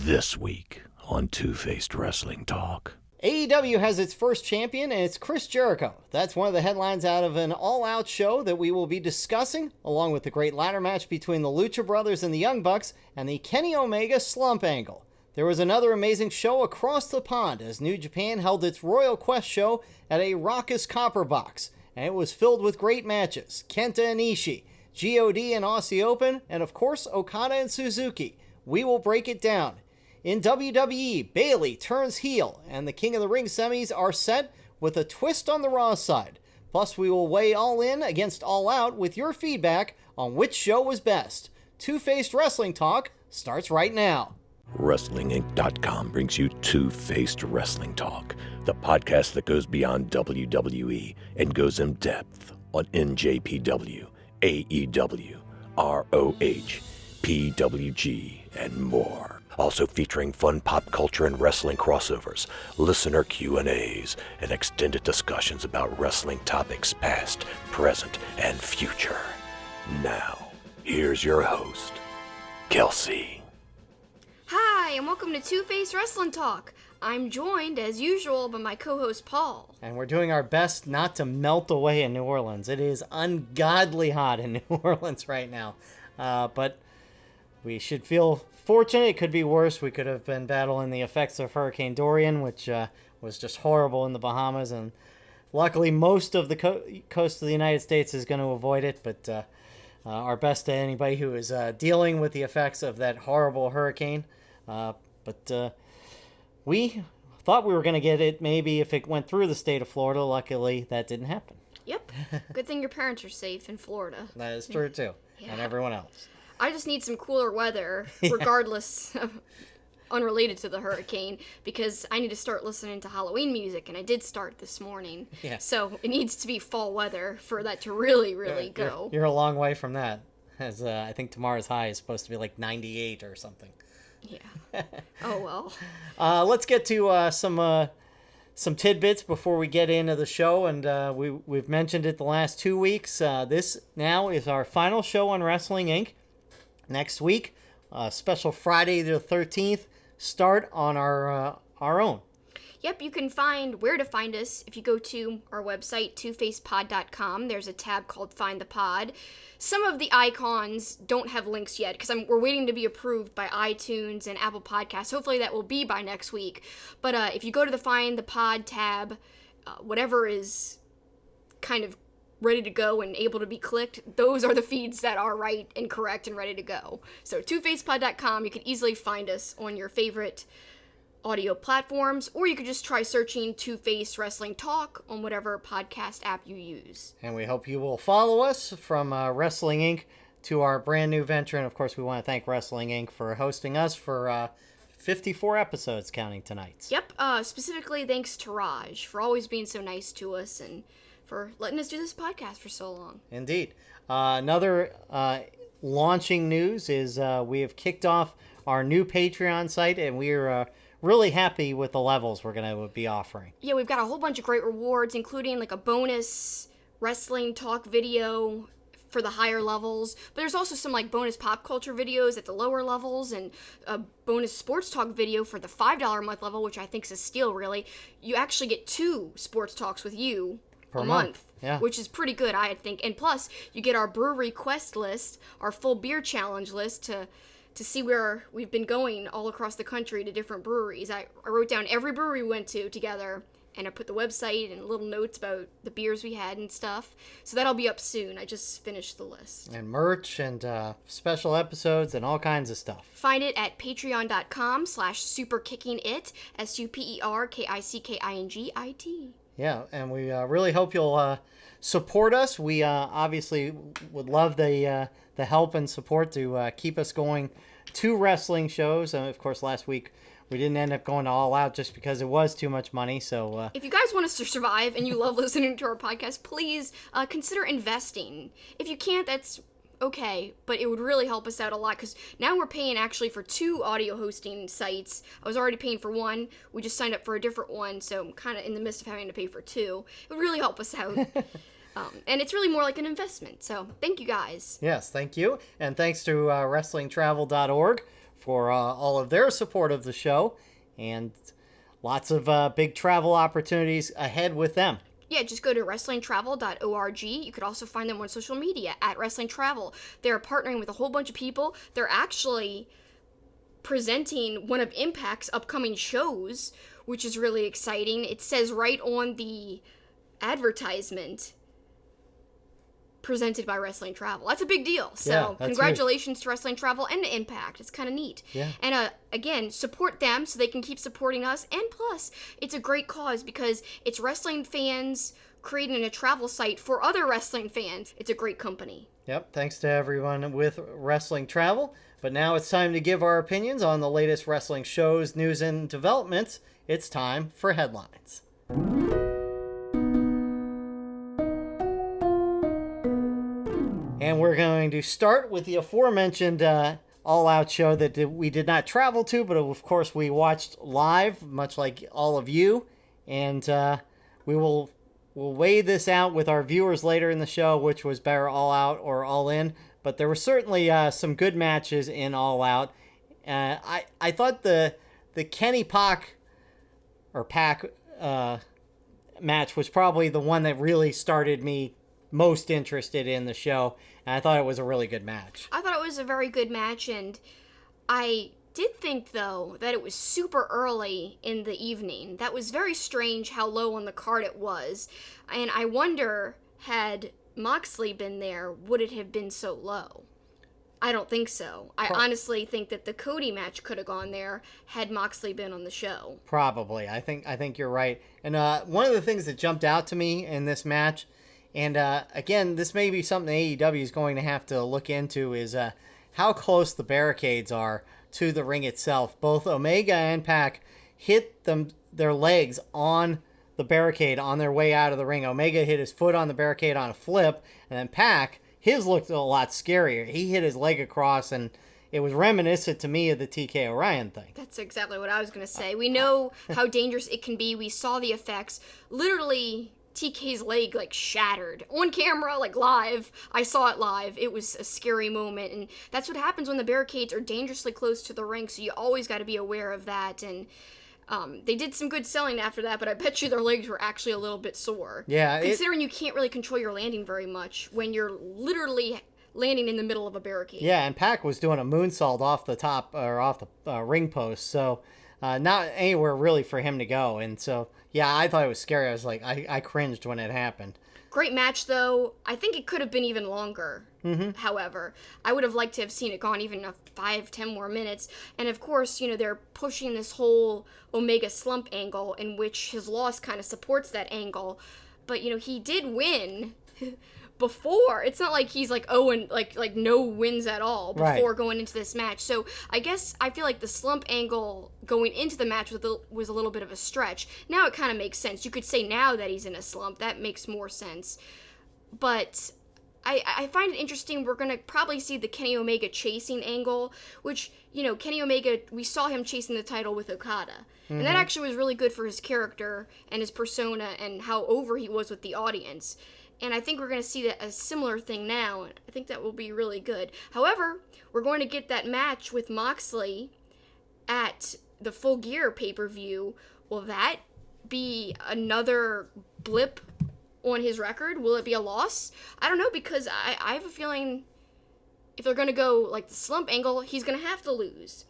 This week on Two-Faced Wrestling Talk. AEW has its first champion, and it's Chris Jericho. That's one of the headlines out of an All Out show that we will be discussing, along with the great ladder match between the Lucha Brothers and the Young Bucks, and the Kenny Omega slump angle. There was another amazing show across the pond as New Japan held its Royal Quest show at a raucous Copper Box, and it was filled with great matches. Kenta and Ishii, God and Aussie Open, and of course Okada and Suzuki. We will break it down. In WWE, Bayley turns heel, and the King of the Ring semis are set with a twist on the Raw side. Plus, we will weigh All In against All Out with your feedback on which show was best. Two-Faced Wrestling Talk starts right now. WrestlingInc.com brings you Two-Faced Wrestling Talk, the podcast that goes beyond WWE and goes in depth on NJPW, AEW, ROH, PWG, and more. Also featuring fun pop culture and wrestling crossovers, listener Q&As, and extended discussions about wrestling topics past, present, and future. Now, here's your host, Kelsi. Hi, and welcome to Two-Faced Wrestling Talk. I'm joined, as usual, by my co-host, Paul. And we're doing our best not to melt away in New Orleans. It is ungodly hot in New Orleans right now. But we should feel fortunate. It could be worse. We could have been battling the effects of Hurricane Dorian, which was just horrible in the Bahamas. And luckily, most of the coast of the United States is going to avoid it. But our best to anybody who is dealing with the effects of that horrible hurricane. But we thought we were going to get it maybe if it went through the state of Florida. Luckily, that didn't happen. Yep. Good thing your parents are safe in Florida. That is true, too. Yeah. And everyone else. I just need some cooler weather, regardless of, unrelated to the hurricane, because I need to start listening to Halloween music, and I did start this morning. Yeah. So it needs to be fall weather for that to really go. You're a long way from that, as I think tomorrow's high is supposed to be like 98 or something. Yeah. Oh, well. Let's get to some tidbits before we get into the show, and we've mentioned it the last 2 weeks. This now is our final show on Wrestling Inc. Next week, special Friday the 13th, start on our own. Yep, you can find where to find us if you go to our website, twofacedpod.com. There's a tab called Find the Pod. Some of the icons don't have links yet because we're waiting to be approved by iTunes and Apple Podcasts. Hopefully that will be by next week. But if you go to the Find the Pod tab, whatever is kind of ready to go and able to be clicked, those are the feeds that are right and correct and ready to go. So twofacedpod.com, you can easily find us on your favorite audio platforms, or you could just try searching Two-Faced Wrestling Talk on whatever podcast app you use. And we hope you will follow us from Wrestling Inc. to our brand new venture. And of course, we want to thank Wrestling Inc. for hosting us for 54 episodes counting tonight. Yep, specifically thanks to Raj for always being so nice to us and for letting us do this podcast for so long. Indeed. Another launching news is we have kicked off our new Patreon site, and we're really happy with the levels we're going to be offering. Yeah, we've got a whole bunch of great rewards, including like a bonus wrestling talk video for the higher levels, but there's also some like bonus pop culture videos at the lower levels, and a bonus sports talk video for the $5 a month level, which I think is a steal, really. You actually get 2 sports talks with you per month. Yeah. Which is pretty good, I think. And plus, you get our brewery quest list, our full beer challenge list to see where we've been going all across the country to different breweries. I wrote down every brewery we went to together, and I put the website and little notes about the beers we had and stuff. So that'll be up soon. I just finished the list. And merch and special episodes and all kinds of stuff. Find it at patreon.com/superkickingit, SUPERKICKINGIT. Yeah, and we really hope you'll support us. We obviously would love the help and support to keep us going 2 wrestling shows. And of course, last week we didn't end up going to All Out just because it was too much money. So if you guys want us to survive and you love listening to our podcast, please consider investing. If you can't, that's okay, but it would really help us out a lot, because now we're paying actually for 2 audio hosting sites. I was already paying for one. We just signed up for a different one, so I'm kind of in the midst of having to pay for 2. It would really help us out. And it's really more like an investment, so thank you guys. Yes, thank you. And thanks to WrestlingTravel.org for all of their support of the show, and lots of big travel opportunities ahead with them. Yeah, just go to wrestlingtravel.org. You could also find them on social media at Wrestling Travel. They're partnering with a whole bunch of people. They're actually presenting one of Impact's upcoming shows, which is really exciting. It says right on the advertisement, presented by Wrestling Travel. That's a big deal. So congratulations to Wrestling Travel and to Impact. It's kind of neat. Yeah. And again, support them so they can keep supporting us. And plus, it's a great cause because it's wrestling fans creating a travel site for other wrestling fans. It's a great company. Yep. Thanks to everyone with Wrestling Travel. But now it's time to give our opinions on the latest wrestling shows, news, and developments. It's time for headlines. And we're going to start with the aforementioned All Out show that we did not travel to, but of course we watched live, much like all of you. And we'll weigh this out with our viewers later in the show, which was better, All Out or All In. But there were certainly some good matches in All Out. I thought the Kenny Pac match was probably the one that really started me most interested in the show, and I thought it was a really good match. I thought it was a very good match, and I did think, though, that it was super early in the evening. That was very strange how low on the card it was, and I wonder, had Moxley been there, would it have been so low? I don't think so. I honestly think that the Cody match could have gone there had Moxley been on the show. Probably. I think you're right. And one of the things that jumped out to me in this match, and again, this may be something AEW is going to have to look into, is how close the barricades are to the ring itself. Both Omega and Pac hit their legs on the barricade on their way out of the ring. Omega hit his foot on the barricade on a flip, and then Pac, his looked a lot scarier. He hit his leg across, and it was reminiscent to me of the TK Orion thing. That's exactly what I was going to say. We know how dangerous it can be. We saw the effects. Literally, TK's leg shattered on camera, live. I saw it live. It was a scary moment, and that's what happens when the barricades are dangerously close to the ring, so you always got to be aware of that. And they did some good selling after that, but I bet you their legs were actually a little bit sore. Yeah. Considering you can't really control your landing very much when you're literally landing in the middle of a barricade. Yeah, and Pac was doing a moonsault off the top, or off the ring post, so not anywhere really for him to go. And so, yeah, I thought it was scary. I was like, I cringed when it happened. Great match, though. I think it could have been even longer. However, I would have liked to have seen it gone even 5-10 more minutes. And of course, they're pushing this whole Omega slump angle, in which his loss kind of supports that angle. But he did win before. It's not like he's and no wins at all before going into this match. So I guess I feel like the slump angle going into the match was a little bit of a stretch. Now it kind of makes sense. You could say now that he's in a slump. That makes more sense. But I find it interesting. We're going to probably see the Kenny Omega chasing angle, which, Kenny Omega, we saw him chasing the title with Okada. And that actually was really good for his character and his persona and how over he was with the audience. And I think we're going to see a similar thing now. And I think that will be really good. However, we're going to get that match with Moxley at the Full Gear pay-per-view. Will that be another blip on his record? Will it be a loss? I don't know, because I have a feeling if they're going to go the slump angle, he's going to have to lose.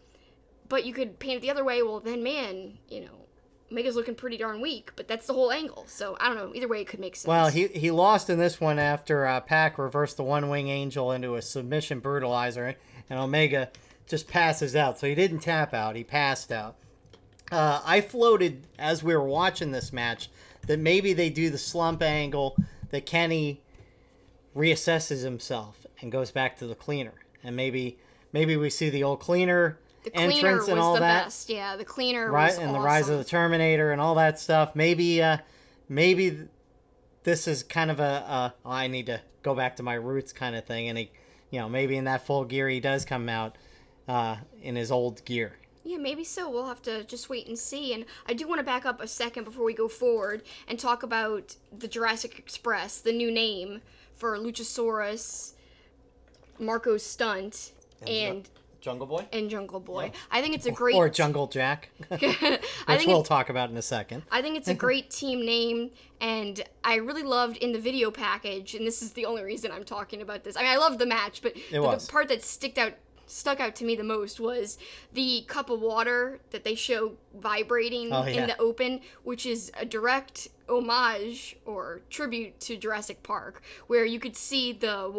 But you could paint it the other way. Well, then, man, Omega's looking pretty darn weak, but that's the whole angle. So, I don't know. Either way, it could make sense. Well, he lost in this one after Pac reversed the One-Wing Angel into a submission brutalizer, and Omega just passes out. So he didn't tap out. He passed out. I floated, as we were watching this match, that maybe they do the slump angle, that Kenny reassesses himself and goes back to the cleaner. And maybe we see the old cleaner entrance and all that. Best. Yeah, the cleaner right, was and awesome. The rise of the Terminator and all that stuff. Maybe this is kind of I need to go back to my roots kind of thing, and he, maybe in that Full Gear he does come out in his old gear. Yeah, maybe so. We'll have to just wait and see. And I do want to back up a second before we go forward and talk about the Jurassic Express, the new name for Luchasaurus, Marco's stunt, and Jungle Boy? And Jungle Boy. Yeah. I think it's a great... Or Jungle Jack, which we'll talk about in a second. I think it's a great team name, and I really loved in the video package, and this is the only reason I'm talking about this. I mean, I loved the match, but the part that stuck out to me the most was the cup of water that they show vibrating in the open, which is a direct homage or tribute to Jurassic Park, where you could see the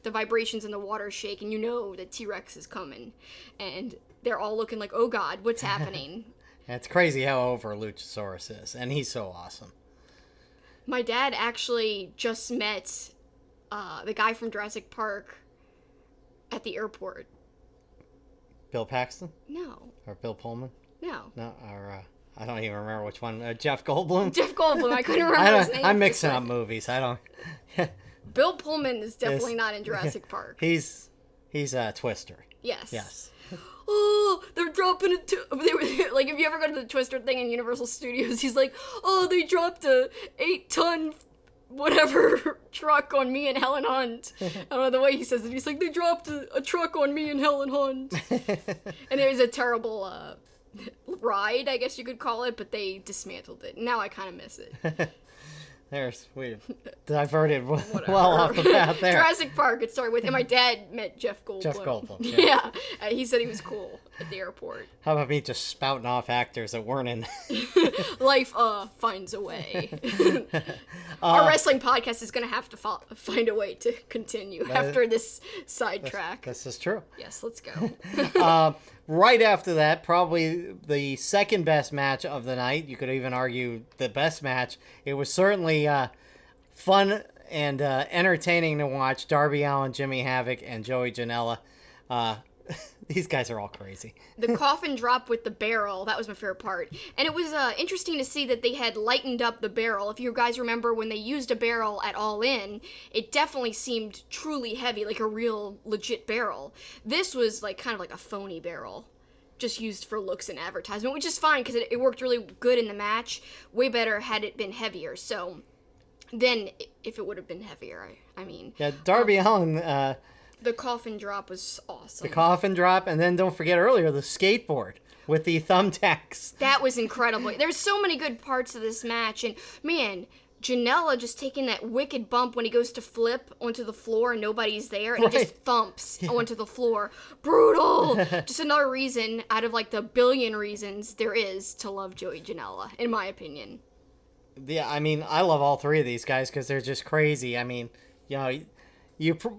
vibrations in the water shake, and you know that T-Rex is coming, and they're all looking like, oh god, what's happening? It's crazy how over Luchasaurus is, and he's so awesome. My dad actually just met the guy from Jurassic Park at the airport. Bill Paxton? No. Or Bill Pullman? No. No, or I don't even remember which one. Jeff Goldblum? Jeff Goldblum. I couldn't remember his name. I'm mixing up movies. I don't... Bill Pullman is definitely not in Jurassic Park. He's a Twister. Yes. Yes. Oh, they're dropping it. Like, if you ever go to the Twister thing in Universal Studios, he's like, oh, they dropped a 8-ton whatever truck on me and Helen Hunt. I don't know the way he says it. He's like, they dropped a truck on me and Helen Hunt. And it was a terrible ride, I guess you could call it, but they dismantled it. Now I kind of miss it. We've diverted well off the path there. Jurassic Park, it started with, and my dad met Jeff Goldblum. Jeff Goldblum, yeah. He said he was cool at the airport. How about me just spouting off actors that weren't in? Life finds a way. Our wrestling podcast is going to have to find a way to continue after this sidetrack. This is true. Yes, let's go. Right after that, probably the second best match of the night. You could even argue the best match. It was certainly fun and entertaining to watch. Darby Allin, Jimmy Havoc, and Joey Janela. These guys are all crazy. The coffin drop with the barrel, that was my favorite part. And it was interesting to see that they had lightened up the barrel. If you guys remember when they used a barrel at All In, it definitely seemed truly heavy, like a real legit barrel. This was like kind of like a phony barrel, just used for looks and advertisement, which is fine because it worked really good in the match. Way better had it been heavier. So then if it would have been heavier, I mean. Yeah, Darby Allin... the coffin drop was awesome. The coffin drop, and then don't forget earlier, the skateboard with the thumbtacks. That was incredible. There's so many good parts of this match, and man, Janela just taking that wicked bump when he goes to flip onto the floor and nobody's there, and he just thumps onto the floor. Brutal! Just another reason out of like the billion reasons there is to love Joey Janela, in my opinion. Yeah, I mean, I love all three of these guys because they're just crazy. I mean, you know...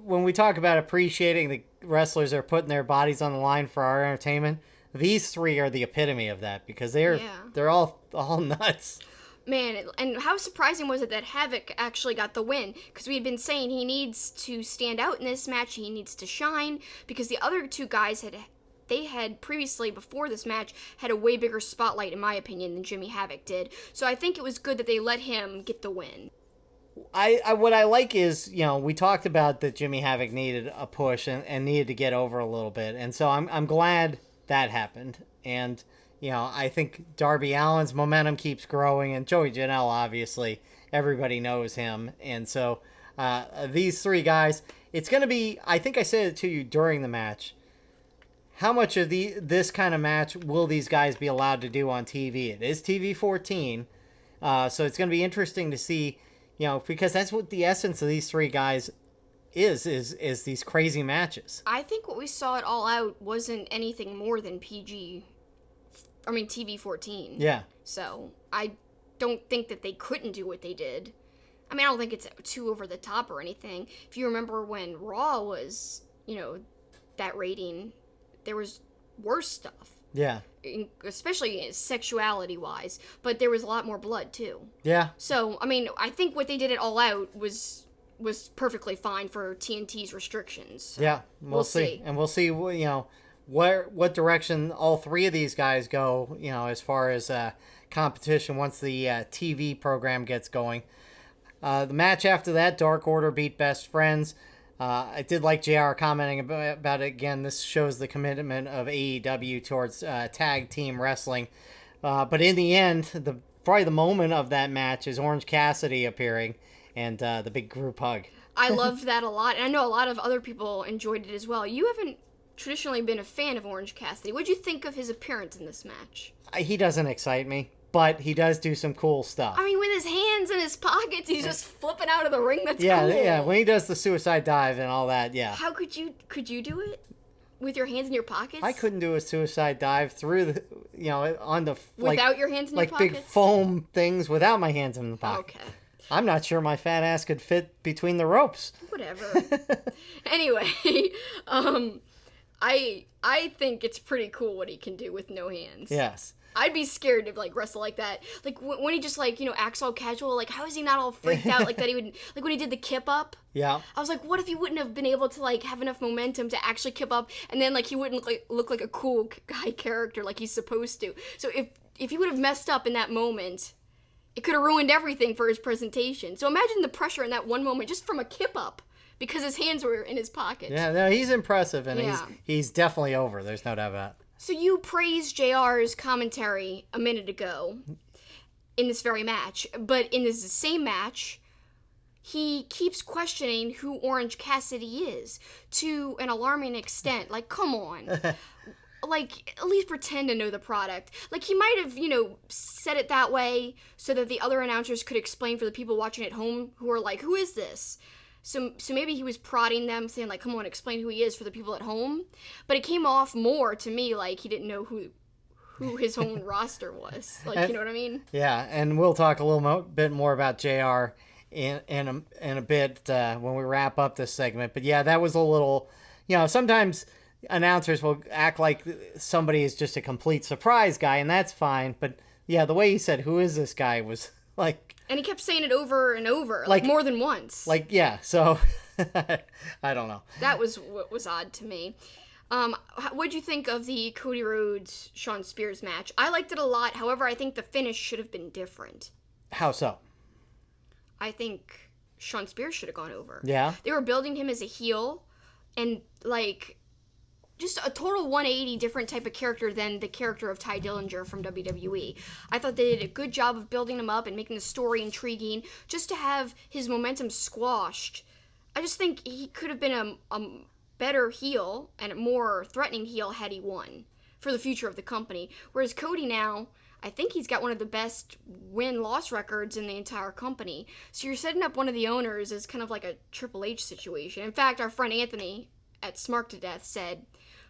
when we talk about appreciating the wrestlers that are putting their bodies on the line for our entertainment, these three are the epitome of that because they're all nuts. Man, and how surprising was it that Havoc actually got the win? Because we had been saying he needs to stand out in this match, he needs to shine, because the other two guys had previously, before this match, had a way bigger spotlight, in my opinion, than Jimmy Havoc did. So I think it was good that they let him get the win. What I like is, you know, we talked about that Jimmy Havoc needed a push and needed to get over a little bit. And so I'm glad that happened. And, you know, I think Darby Allin's momentum keeps growing, and Joey Janela, obviously, everybody knows him. And so these three guys, it's going to be, I think I said it to you during the match, how much of this kind of match will these guys be allowed to do on TV? It is TV 14, so it's going to be interesting to see. You know, because that's what the essence of these three guys is these crazy matches. I think what we saw at All Out wasn't anything more than TV 14. Yeah. So I don't think that they couldn't do what they did. I mean, I don't think it's too over the top or anything. If you remember when Raw was, you know, that rating, there was worse stuff. Yeah. Especially sexuality-wise, but there was a lot more blood, too. Yeah. So, I mean, I think what they did at All Out was perfectly fine for TNT's restrictions. So yeah, we'll see. And we'll see, you know, what direction all three of these guys go, you know, as far as competition once the TV program gets going. The match after that, Dark Order beat Best Friends. I did like JR commenting about it again. This shows the commitment of AEW towards tag team wrestling. But in the end, probably the moment of that match is Orange Cassidy appearing and the big group hug. I loved that a lot. And I know a lot of other people enjoyed it as well. You haven't traditionally been a fan of Orange Cassidy. What'd you think of his appearance in this match? He doesn't excite me, but he does do some cool stuff. I mean, with his hands in his pockets, he's just flipping out of the ring. That's yeah, cool. Yeah, when he does the suicide dive and all that, yeah. How could you do it? With your hands in your pockets? I couldn't do a suicide dive through the, on the... Without your hands in your pockets? Like big foam things without my hands in the pocket. Okay. I'm not sure my fat ass could fit between the ropes. Whatever. Anyway, I think it's pretty cool what he can do with no hands. Yes. I'd be scared to wrestle like that. Like when he just acts all casual. Like how is he not all freaked out like that? He would when he did the kip up. Yeah. I was like, what if he wouldn't have been able to have enough momentum to actually kip up, and then he wouldn't look like a cool guy character like he's supposed to. So if he would have messed up in that moment, it could have ruined everything for his presentation. So imagine the pressure in that one moment just from a kip up. Because his hands were in his pockets. Yeah, no, he's impressive, and he's definitely over. There's no doubt about it. So you praised JR's commentary a minute ago in this very match, but in this same match, he keeps questioning who Orange Cassidy is to an alarming extent. Like, come on. At least pretend to know the product. He might have, said it that way so that the other announcers could explain for the people watching at home who are like, who is this? So maybe he was prodding them, saying, come on, explain who he is for the people at home. But it came off more to me like he didn't know who his own roster was. You know what I mean? Yeah, and we'll talk a little bit more about JR in a bit when we wrap up this segment. But yeah, that was a little, sometimes announcers will act like somebody is just a complete surprise guy, and that's fine. But yeah, the way he said, who is this guy, was And he kept saying it over and over, more than once. So, I don't know. That was what was odd to me. What'd you think of the Cody Rhodes-Shawn Spears match? I liked it a lot. However, I think the finish should have been different. How so? I think Shawn Spears should have gone over. Yeah? They were building him as a heel, and, just a total 180 different type of character than the character of Ty Dillinger from WWE. I thought they did a good job of building him up and making the story intriguing, just to have his momentum squashed. I just think he could have been a better heel and a more threatening heel had he won for the future of the company. Whereas Cody now, I think he's got one of the best win-loss records in the entire company. So you're setting up one of the owners as kind of like a Triple H situation. In fact, our friend Anthony at Smark to Death said,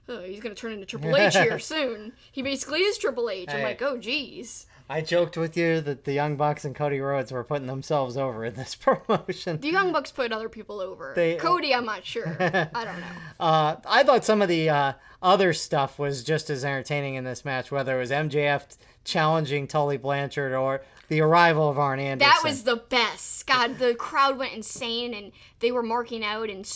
he's going to turn into Triple H here soon. He basically is Triple H. I'm like, oh, geez. I joked with you that the Young Bucks and Cody Rhodes were putting themselves over in this promotion. The Young Bucks put other people over. Cody, I'm not sure. I don't know. I thought some of the other stuff was just as entertaining in this match, whether it was MJF challenging Tully Blanchard or the arrival of Arn Anderson. That was the best. God, the crowd went insane, and they were marking out, and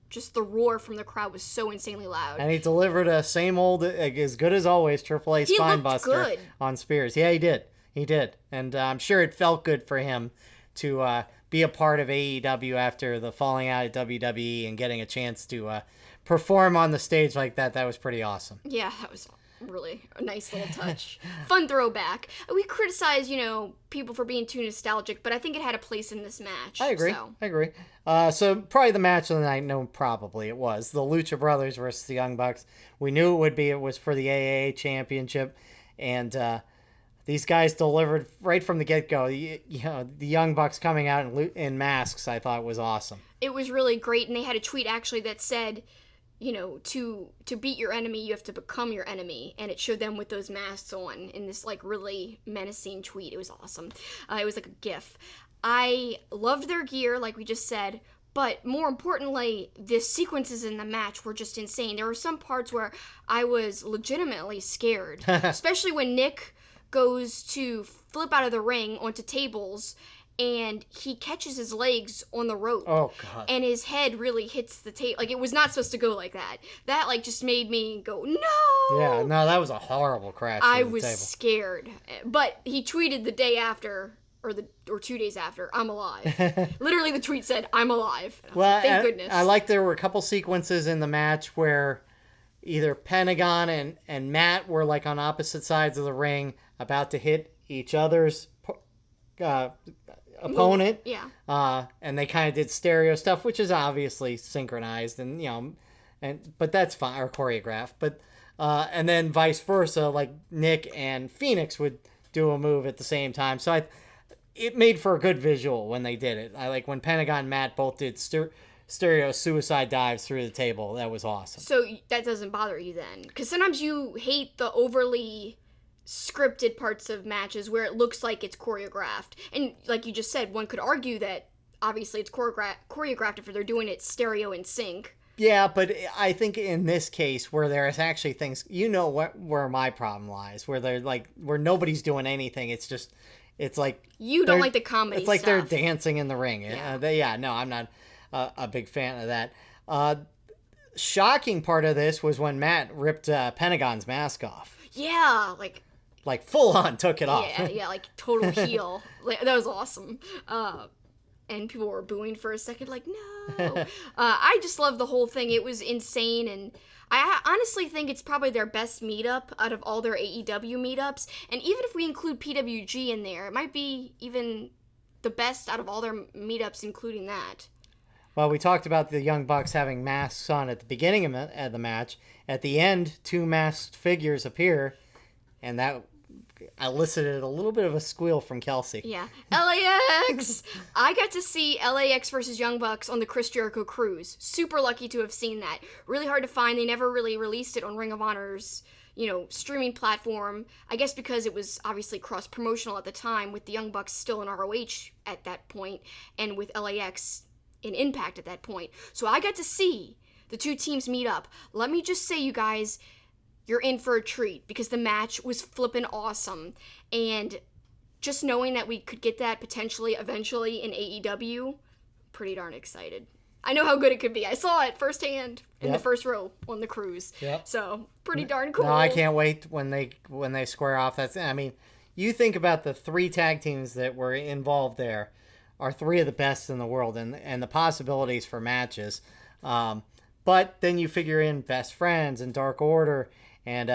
just the roar from the crowd was so insanely loud. And he delivered a same old, as good as always, Triple H spinebuster on Spears. Yeah, he did. He did. And I'm sure it felt good for him to be a part of AEW after the falling out at WWE and getting a chance to perform on the stage like that. That was pretty awesome. Yeah, that was really a nice little touch. Fun throwback. We criticize, people for being too nostalgic, but I think it had a place in this match. I agree. So probably the match of the night, no, probably it was. The Lucha Brothers versus the Young Bucks. We knew it would be. It was for the AAA Championship. And these guys delivered right from the get-go. The Young Bucks coming out in masks, I thought was awesome. It was really great, and they had a tweet actually that said, to beat your enemy, you have to become your enemy. And it showed them with those masks on in this, really menacing tweet. It was awesome. It was like a GIF. I loved their gear, like we just said. But more importantly, the sequences in the match were just insane. There were some parts where I was legitimately scared. Especially when Nick goes to flip out of the ring onto tables, and he catches his legs on the rope. Oh, God. And his head really hits the table. It was not supposed to go like that. That, just made me go, no! Yeah, no, that was a horrible crash. I was scared. But he tweeted the day after, or 2 days after, I'm alive. Literally, the tweet said, I'm alive. Well, thank goodness. I like there were a couple sequences in the match where either Pentagon and Matt were, on opposite sides of the ring, about to hit each other's opponent. Yeah. And they kind of did stereo stuff, which is obviously synchronized, and but that's fine, or choreographed. But and then vice versa, like Nick and Phoenix would do a move at the same time. So it made for a good visual when they did it. I like when Pentagon and Matt both did stereo suicide dives through the table. That was awesome. So that doesn't bother you then? Because sometimes you hate the overly scripted parts of matches where it looks like it's choreographed. And like you just said, one could argue that obviously it's choreographed if they're doing it stereo in sync. Yeah, but I think in this case where there's actually things, where my problem lies, where they're like, where nobody's doing anything. It's like you don't like the comedy. It's like stuff. They're dancing in the ring. Yeah. No, I'm not a big fan of that. Shocking part of this was when Matt ripped Pentagon's mask off. Yeah, like full on took it off. Yeah, like total heel. That was awesome. And people were booing for a second, like, no. I just love the whole thing. It was insane, and I honestly think it's probably their best meetup out of all their AEW meetups. And even if we include PWG in there, it might be even the best out of all their meetups, including that. Well, we talked about the Young Bucks having masks on at the beginning of the match. At the end, 2 masked figures appear, and that elicited a little bit of a squeal from Kelsi. Yeah. LAX! I got to see LAX versus Young Bucks on the Chris Jericho cruise. Super lucky to have seen that. Really hard to find. They never really released it on Ring of Honor's, streaming platform. I guess because it was obviously cross-promotional at the time, with the Young Bucks still in ROH at that point, and with LAX in Impact at that point. So I got to see the 2 teams meet up. Let me just say, you guys, you're in for a treat because the match was flippin' awesome. And just knowing that we could get that potentially eventually in AEW, pretty darn excited. I know how good it could be. I saw it firsthand in the first row on the cruise. Yep. So pretty darn cool. No, I can't wait when they square off. You think about the 3 tag teams that were involved there are 3 of the best in the world, and the possibilities for matches. But then you figure in Best Friends and Dark Order and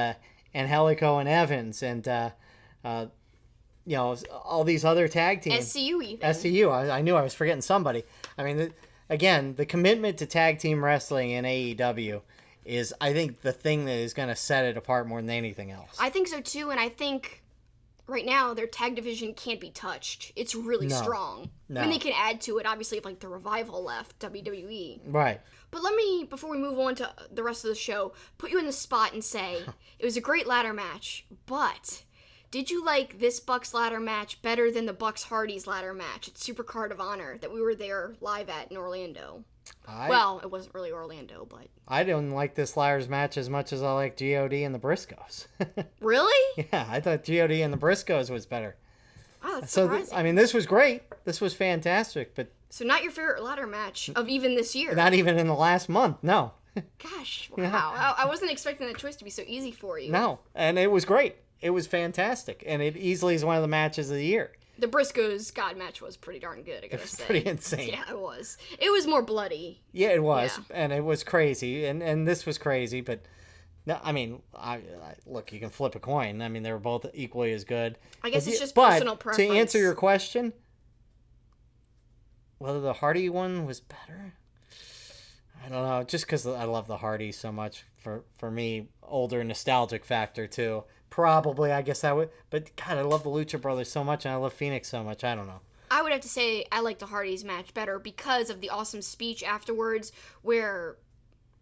Helico and Evans and all these other tag teams. SCU even. SCU. I knew I was forgetting somebody. I mean, again, the commitment to tag team wrestling in AEW is, I think, the thing that is going to set it apart more than anything else. I think so too, and I think right now their tag division can't be touched. It's really strong. No. I mean, they can add to it, obviously, if like the Revival left WWE. Right. But let me, before we move on to the rest of the show, put you in the spot and say, it was a great ladder match, but did you like this Bucks ladder match better than the Bucks Hardys ladder match at Supercard of Honor that we were there live at in Orlando? Well, it wasn't really Orlando, but... I didn't like this ladders match as much as I like G.O.D. and the Briscoes. Really? Yeah, I thought G.O.D. and the Briscoes was better. Oh, that's surprising. This was great. This was fantastic, but... So not your favorite ladder match of even this year? Not even in the last month, no. Gosh, wow. Yeah. I wasn't expecting that choice to be so easy for you. No, and it was great. It was fantastic, and it easily is one of the matches of the year. The Briscoes God match was pretty darn good, I gotta say. Pretty insane. Yeah, it was. It was more bloody. Yeah, it was, and it was crazy, and this was crazy, but... No, I mean, look, you can flip a coin. I mean, they were both equally as good. I guess it's just personal preference. To answer your question, whether the Hardy one was better, I don't know. Just because I love the Hardys so much, for me, older nostalgic factor too. Probably, I guess I would. But God, I love the Lucha Brothers so much, and I love Phoenix so much. I don't know. I would have to say I like the Hardys match better because of the awesome speech afterwards, where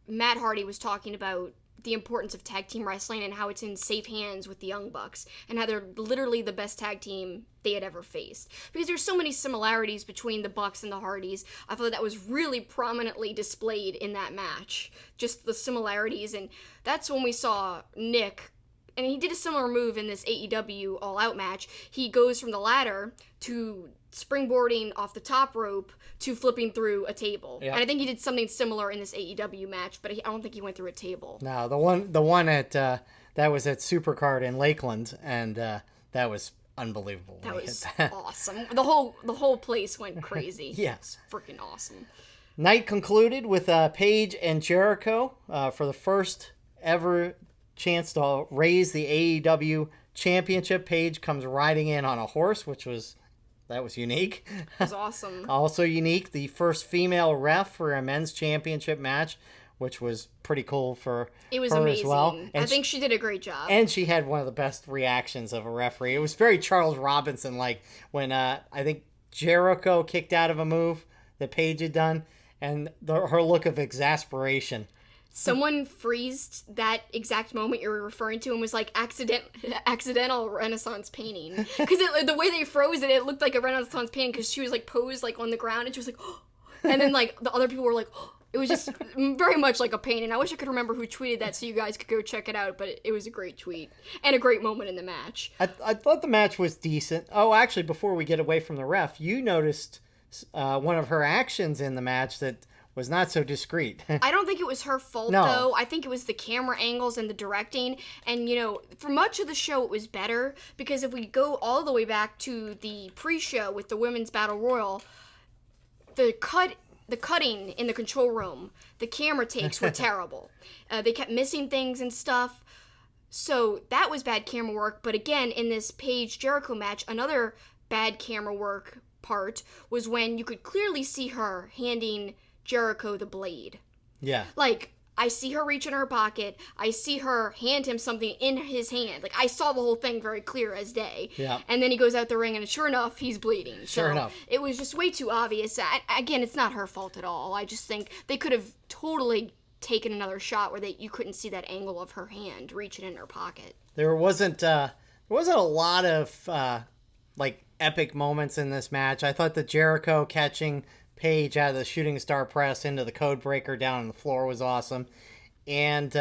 Matt Hardy was talking about the importance of tag team wrestling and how it's in safe hands with the Young Bucks and how they're literally the best tag team they had ever faced. Because there's so many similarities between the Bucks and the Hardys. I thought that was really prominently displayed in that match. Just the similarities, and that's when we saw Nick, and he did a similar move in this AEW All Out match. He goes from the ladder to springboarding off the top rope to flipping through a table. Yep. And I think he did something similar in this AEW match, but I don't think he went through a table. No, the one at that was at Supercard in Lakeland, and that was unbelievable. That was awesome. The whole place went crazy. Yes, freaking awesome. Night concluded with Paige and Jericho for the first ever chance to raise the AEW championship. Paige comes riding in on a horse, which was unique. It was awesome. Also unique, the first female ref for a men's championship match which was pretty cool for It was her amazing. as well. And I think she did a great job. And she had one of the best reactions of a referee. It was very Charles Robinson, like when I think Jericho kicked out of a move that Paige had done, and her look of exasperation. Someone freezed that exact moment you're referring to and was like, accidental Renaissance painting. Because the way they froze it, it looked like a Renaissance painting because she was like posed like on the ground and she was like, oh. And then like the other people were like, oh. It was just very much like a painting. I wish I could remember who tweeted that so you guys could go check it out, but it was a great tweet and a great moment in the match. I thought the match was decent. Oh, actually, before we get away from the ref, you noticed one of her actions in the match that was not so discreet. I don't think it was her fault, though. I think it was the camera angles and the directing. And, you know, for much of the show, it was better. Because if we go all the way back to the pre-show with the Women's Battle Royal, the cutting in the control room, the camera takes were terrible. They kept missing things and stuff. So that was bad camera work. But again, in this Paige Jericho match, another bad camera work part was when you could clearly see her handing Jericho the blade. Yeah. Like, I see her reach in her pocket. I see her hand him something in his hand. Like, I saw the whole thing very clear as day. Yeah. And then he goes out the ring, and sure enough, he's bleeding. Sure enough. It was just way too obvious. Again, it's not her fault at all. I just think they could have totally taken another shot where you couldn't see that angle of her hand reaching in her pocket. There wasn't a lot of like epic moments in this match. I thought that Jericho catching Paige out of the shooting star press into the code breaker down on the floor was awesome. And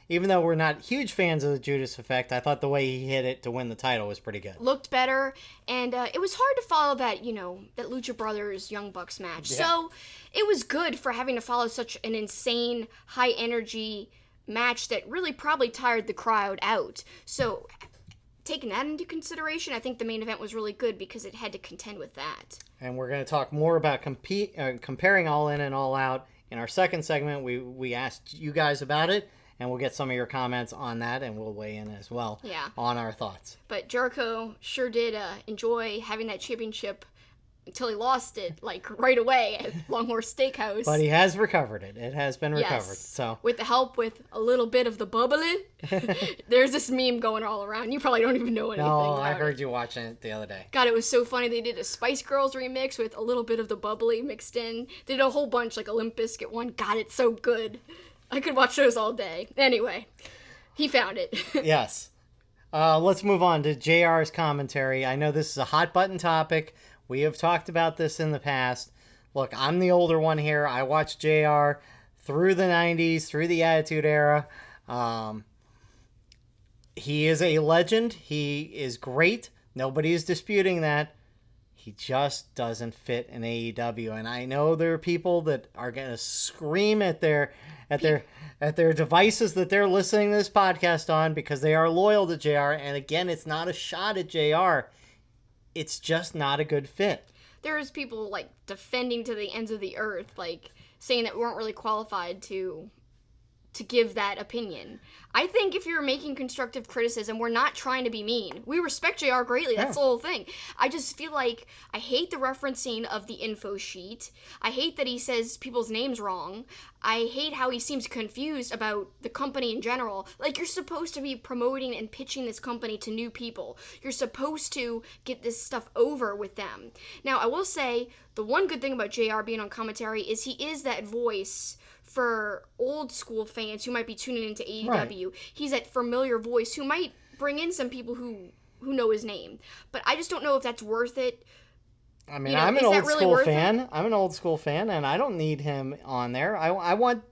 even though we're not huge fans of the Judas Effect, I thought the way he hit it to win the title was pretty good. Looked better, and it was hard to follow that Lucha Brothers Young Bucks match. Yeah. So it was good for having to follow such an insane, high energy match that really probably tired the crowd out. So taking that into consideration, I think the main event was really good because it had to contend with that. And we're going to talk more about comparing All In and All Out in our second segment. We asked you guys about it, and we'll get some of your comments on that, and we'll weigh in as well on our thoughts. But Jericho sure did enjoy having that championship until he lost it, like, right away at Long Horse Steakhouse. But he has recovered it. It has been recovered. Yes. So with the help with a little bit of the bubbly. There's this meme going all around. You probably don't even know anything about it. No, I heard you watching it the other day. God, it was so funny. They did a Spice Girls remix with a little bit of the bubbly mixed in. They did a whole bunch, like a Limp Bizkit one. God, it's so good. I could watch those all day. Anyway, he found it. Yes. Let's move on to JR's commentary. I know this is a hot button topic. We have talked about this in the past. Look, I'm the older one here. I watched JR through the 90s, through the Attitude Era. He is a legend. He is great. Nobody is disputing that. He just doesn't fit in AEW. And I know there are people that are going to scream at their devices that they're listening to this podcast on because they are loyal to JR. And again, it's not a shot at JR. It's just not a good fit. There's people, like, defending to the ends of the earth, like, saying that we weren't really qualified to give that opinion. I think if you're making constructive criticism, we're not trying to be mean. We respect JR greatly. That's the whole thing. I just feel like I hate the referencing of the info sheet. I hate that he says people's names wrong. I hate how he seems confused about the company in general. Like, you're supposed to be promoting and pitching this company to new people. You're supposed to get this stuff over with them. Now, I will say, the one good thing about JR being on commentary is he is that voice for old school fans who might be tuning into AEW. Right. He's that familiar voice who might bring in some people who know his name. But I just don't know if that's worth it. I mean, I'm an old school fan. I'm an old school fan, and I don't need him on there. I want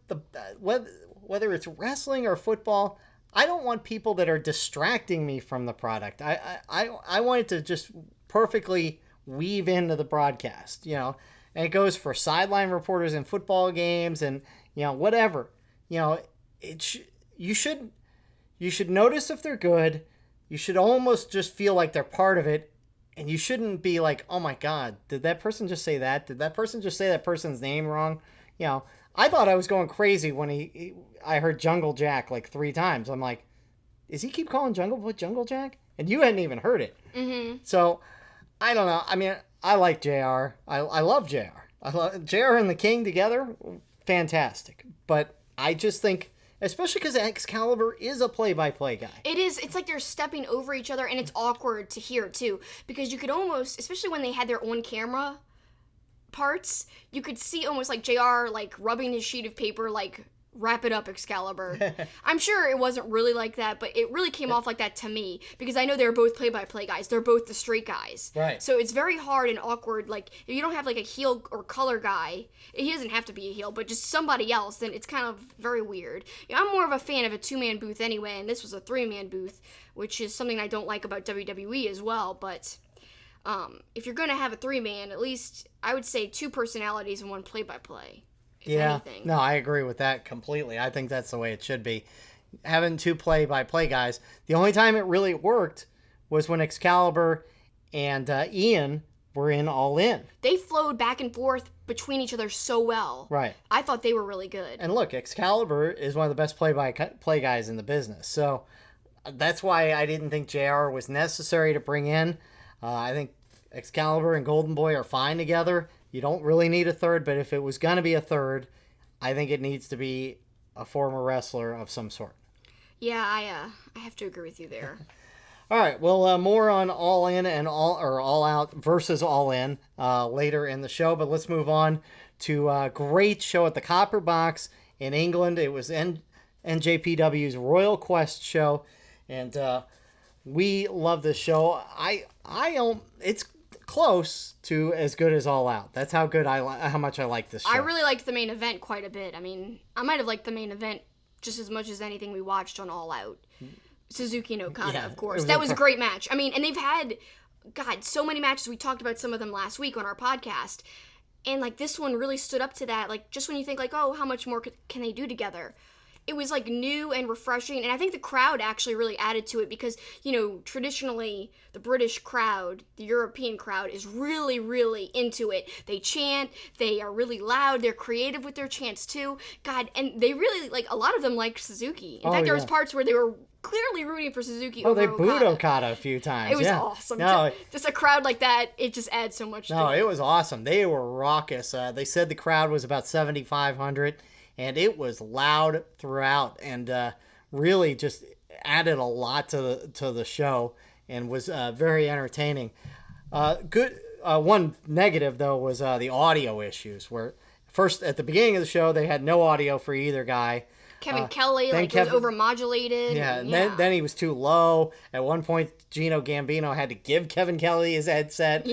whether it's wrestling or football, I don't want people that are distracting me from the product. I want it to just perfectly weave into the broadcast, And it goes for sideline reporters in football games and, whatever. You should notice if they're good. You should almost just feel like they're part of it. And you shouldn't be like, oh my God, did that person just say that? Did that person just say that person's name wrong? I thought I was going crazy when I heard Jungle Jack like 3 times. I'm like, does he keep calling Jungle Jack? And you hadn't even heard it. Mm-hmm. So, I don't know. I mean, I like JR. I love JR. I love JR and the King together, fantastic. But I just think, especially because Excalibur is a play-by-play guy. It is. It's like they're stepping over each other, and it's awkward to hear, too. Because you could almost, especially when they had their own camera parts, you could see almost like JR, like, rubbing his sheet of paper, like, wrap it up, Excalibur. I'm sure it wasn't really like that, but it really came off like that to me, because I know they're both play-by-play guys. They're both the straight guys. Right. So it's very hard and awkward. Like, if you don't have, like, a heel or color guy, he doesn't have to be a heel, but just somebody else, then it's kind of very weird. You know, I'm more of a fan of a two-man booth anyway, and this was a three-man booth, which is something I don't like about WWE as well, but if you're going to have a three-man, at least I would say two personalities and one play-by-play. Anything. No, I agree with that completely. I think that's the way it should be. Having two play-by-play guys. The only time it really worked was when Excalibur and Ian were in All In. They flowed back and forth between each other so well. Right. I thought they were really good. And look, Excalibur is one of the best play-by-play guys in the business. So that's why I didn't think JR was necessary to bring in. I think Excalibur and Golden Boy are fine together. You don't really need a third, but if it was going to be a third, I think it needs to be a former wrestler of some sort. Yeah, I have to agree with you there. All right, well, more on All In and All Out versus All In later in the show, but let's move on to a great show at the Copper Box in England. It was NJPW's Royal Quest show, and we love this show. It's close to as good as All Out. That's how much I like this show. I really liked the main event quite a bit. I mean, I might have liked the main event just as much as anything we watched on All Out. Suzuki and Okada, of course. That was a great match. I mean, and they've had, God, so many matches. We talked about some of them last week on our podcast. And, like, this one really stood up to that. Like, just when you think, like, oh, how much more can they do together? It was, like, new and refreshing, and I think the crowd actually really added to it because, you know, traditionally, the British crowd, the European crowd, is really, really into it. They chant, they are really loud, they're creative with their chants, too. God, and they really, like, a lot of them liked Suzuki. In fact, there was parts where they were clearly rooting for Suzuki over Okada. They booed Okada a few times. It was awesome. No, just a crowd like that, it just adds so much to it. No, it was awesome. They were raucous. They said the crowd was about 7,500. And it was loud throughout, and really just added a lot to the show, and was very entertaining. One negative though was the audio issues. Where first at the beginning of the show they had no audio for either guy. Kevin Kelly was overmodulated. Yeah, and then he was too low. At one point, Gino Gambino had to give Kevin Kelly his headset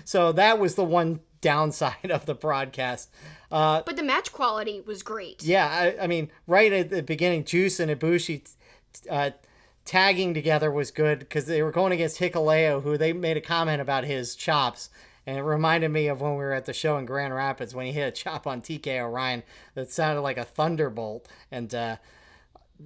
so that was the one downside of the broadcast. But the match quality was great. Yeah, I mean, right at the beginning, Juice and Ibushi tagging together was good because they were going against Hikuleo, who they made a comment about his chops. And it reminded me of when we were at the show in Grand Rapids when he hit a chop on TK Orion that sounded like a thunderbolt. And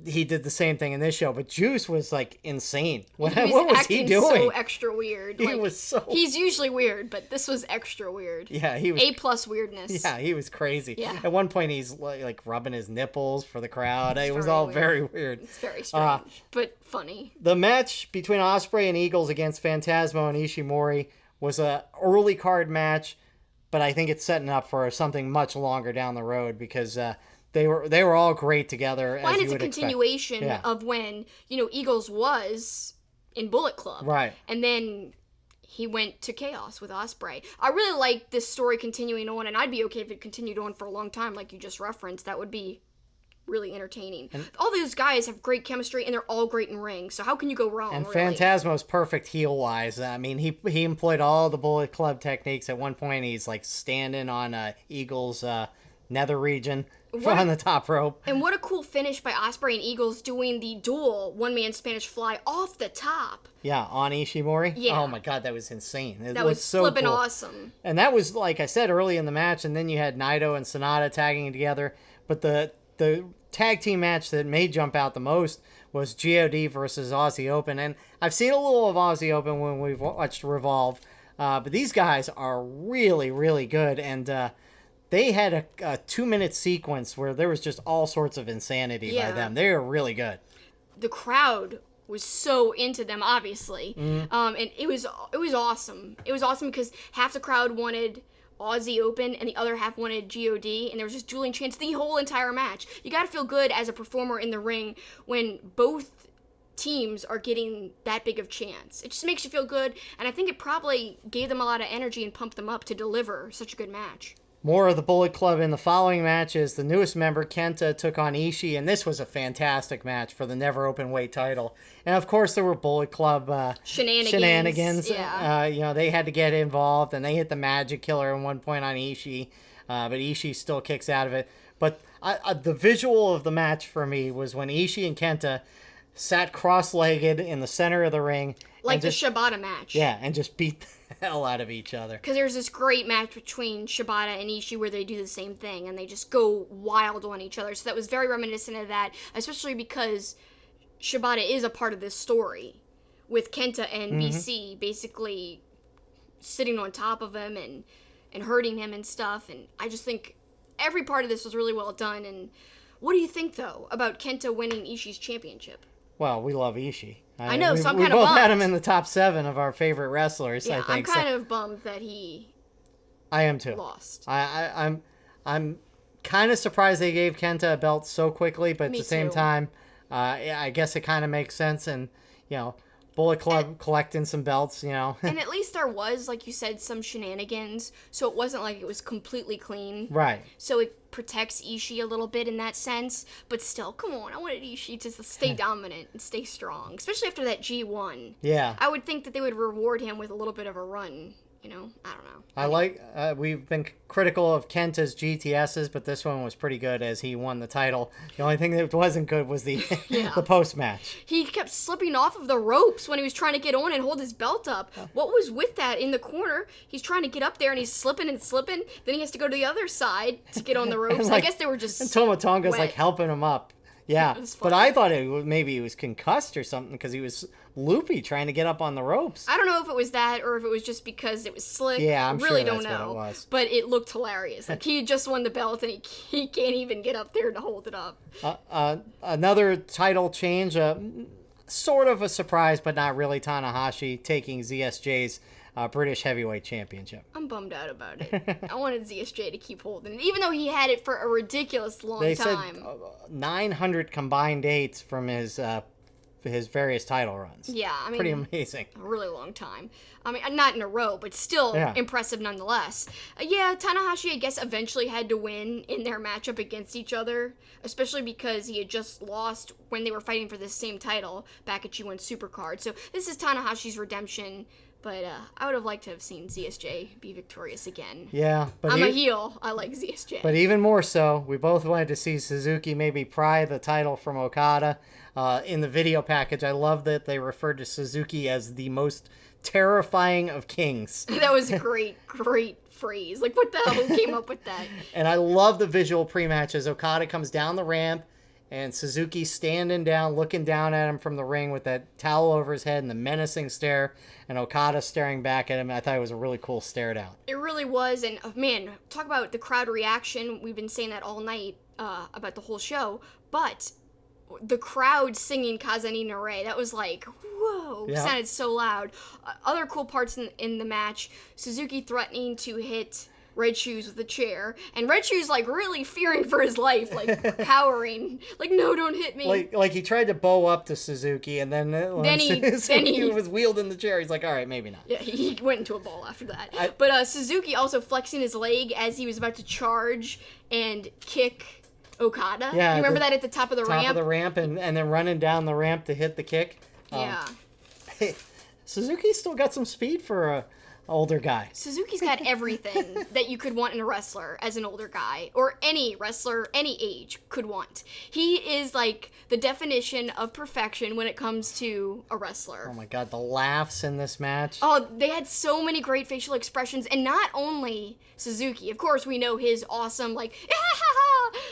he did the same thing in this show. But Juice was, like, insane. What was he doing? So extra weird. He's usually weird, but this was extra weird. Yeah, he was... A+ weirdness. Yeah, he was crazy. Yeah. At one point, he's, like rubbing his nipples for the crowd. It was all very weird. It's very strange, but funny. The match between Ospreay and Eagles against Phantasmo and Ishimori was a early card match, but I think it's setting up for something much longer down the road because they were all great together. Well, and it's a continuation of when Eagles was in Bullet Club, right? And then he went to Chaos with Ospreay. I really like this story continuing on, and I'd be okay if it continued on for a long time, like you just referenced. That would be really entertaining. And all those guys have great chemistry, and they're all great in ring. So how can you go wrong? And really? Phantasmo's perfect heel wise. I mean, he employed all the Bullet Club techniques. At one point, he's like standing on Eagles' nether region on the top rope. And what a cool finish by Ospreay and Eagles doing the dual one-man Spanish fly off the top. Yeah, on Ishimori. Yeah. Oh my God, that was insane. That was so flippin' cool. Awesome. And that was, like I said, early in the match, and then you had Naito and Sonata tagging together. But the tag team match that may jump out the most was God versus Aussie Open. And I've seen a little of Aussie Open when we've watched Revolve. But these guys are really, really good. And they had a 2-minute sequence where there was just all sorts of insanity by them. They were really good. The crowd was so into them, obviously. Mm-hmm. And it was awesome. It was awesome because half the crowd wanted Aussie Open and the other half wanted GOD, and there was just dueling chants the whole entire match. You gotta feel good as a performer in the ring when both teams are getting that big of chance. It just makes you feel good, and I think it probably gave them a lot of energy and pumped them up to deliver such a good match. More of the Bullet Club in the following matches. The newest member, Kenta, took on Ishii, and this was a fantastic match for the Never Open Weight title. And of course, there were Bullet Club shenanigans. Yeah. They had to get involved, and they hit the Magic Killer at one point on Ishii, but Ishii still kicks out of it. But the visual of the match for me was when Ishii and Kenta sat cross-legged in the center of the ring. Like the Shibata match. Yeah, and just beat the hell out of each other. Because there's this great match between Shibata and Ishii where they do the same thing, and they just go wild on each other. So that was very reminiscent of that, especially because Shibata is a part of this story, with Kenta and BC basically sitting on top of him and hurting him and stuff. And I just think every part of this was really well done. And what do you think, though, about Kenta winning Ishii's championship? Well, we love Ishii. I know, so I'm kind of bummed. We both bummed. had him in the top 7 of our favorite wrestlers, Yeah, I think. I'm kind of bummed that he I am too. lost. I'm kind of surprised they gave Kenta a belt so quickly, but at Me the same too. time, I guess it kind of makes sense. And, Bullet Club collecting some belts, And at least there was, like you said, some shenanigans, so it wasn't like it was completely clean. Right. So it protects Ishii a little bit in that sense, but still, come on, I wanted Ishii to stay dominant and stay strong, especially after that G1. Yeah. I would think that they would reward him with a little bit of a run, I don't know. We've been critical of Kenta's GTSs, but this one was pretty good as he won the title. The only thing that wasn't good was the the post-match. He kept slipping off of the ropes when he was trying to get on and hold his belt up. What was with that in the corner? He's trying to get up there and he's slipping and slipping. Then he has to go to the other side to get on the ropes. I guess they were just And Toma Tonga's wet. helping him up. Yeah, It was but funny. I thought maybe he was concussed or something because he was loopy trying to get up on the ropes. I don't know if it was that or if it was just because it was slick. Yeah, I'm really sure don't that's know. what it was. But it looked hilarious. Like he just won the belt and he can't even get up there to hold it up. Another title change, sort of a surprise, but not really. Tanahashi taking ZSJ's British Heavyweight Championship. I'm bummed out about it. I wanted ZSJ to keep holding it, even though he had it for a ridiculous long They time. said 900 combined dates from his various title runs. Yeah, I mean, Pretty amazing. a really long time. I mean, not in a row, but still Yeah. impressive nonetheless. Tanahashi, I guess, eventually had to win in their matchup against each other, especially because he had just lost when they were fighting for this same title back at G1 Supercard. So this is Tanahashi's redemption, but I would have liked to have seen ZSJ be victorious again. Yeah, but I'm a heel. I like ZSJ. But even more so, we both wanted to see Suzuki maybe pry the title from Okada. In the video package, I love that they referred to Suzuki as the most terrifying of kings. That was a great phrase. Like, what the hell? Who came up with that? And I love the visual pre-match as Okada comes down the ramp and Suzuki standing down, looking down at him from the ring with that towel over his head and the menacing stare, and Okada staring back at him. I thought it was a really cool stare down. It really was, and man, talk about the crowd reaction. We've been saying that all night about the whole show, but the crowd singing Kazani Nare, that was like, whoa, Yeah. sounded so loud. Other cool parts in the match, Suzuki threatening to hit Red Shoes with a chair, and Red Shoes like really fearing for his life, like cowering, like no, don't hit me. Like he tried to bow up to Suzuki, and then he was wielding the chair. He's like, all right, maybe not. Yeah, he went into a ball after that. But Suzuki also flexing his leg as he was about to charge and kick Okada. Yeah, you remember that at the top of the ramp? Top of the ramp, and then running down the ramp to hit the kick. Yeah. Suzuki's still got some speed for a older guy. Suzuki's got everything that you could want in a wrestler as an older guy, or any wrestler, any age could want. He is like the definition of perfection when it comes to a wrestler. Oh my god, the laughs in this match. Oh, they had so many great facial expressions, and not only Suzuki. Of course, we know his awesome, like,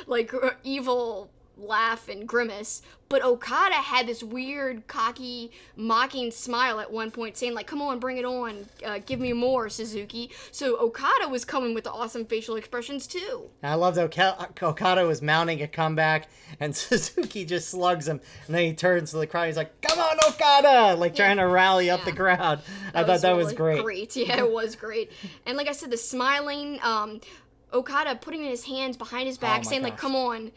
like evil laugh and grimace, but Okada had this weird, cocky, mocking smile at one point, saying, like, come on, bring it on, give me more, Suzuki. So Okada was coming with the awesome facial expressions, too. I loved Okada was mounting a comeback, and Suzuki just slugs him, and then he turns to the crowd, he's like, come on, Okada! Like, trying to rally up the crowd. I thought that was great. Yeah, it was great. And like I said, the smiling, Okada putting his hands behind his back, saying, like, come on,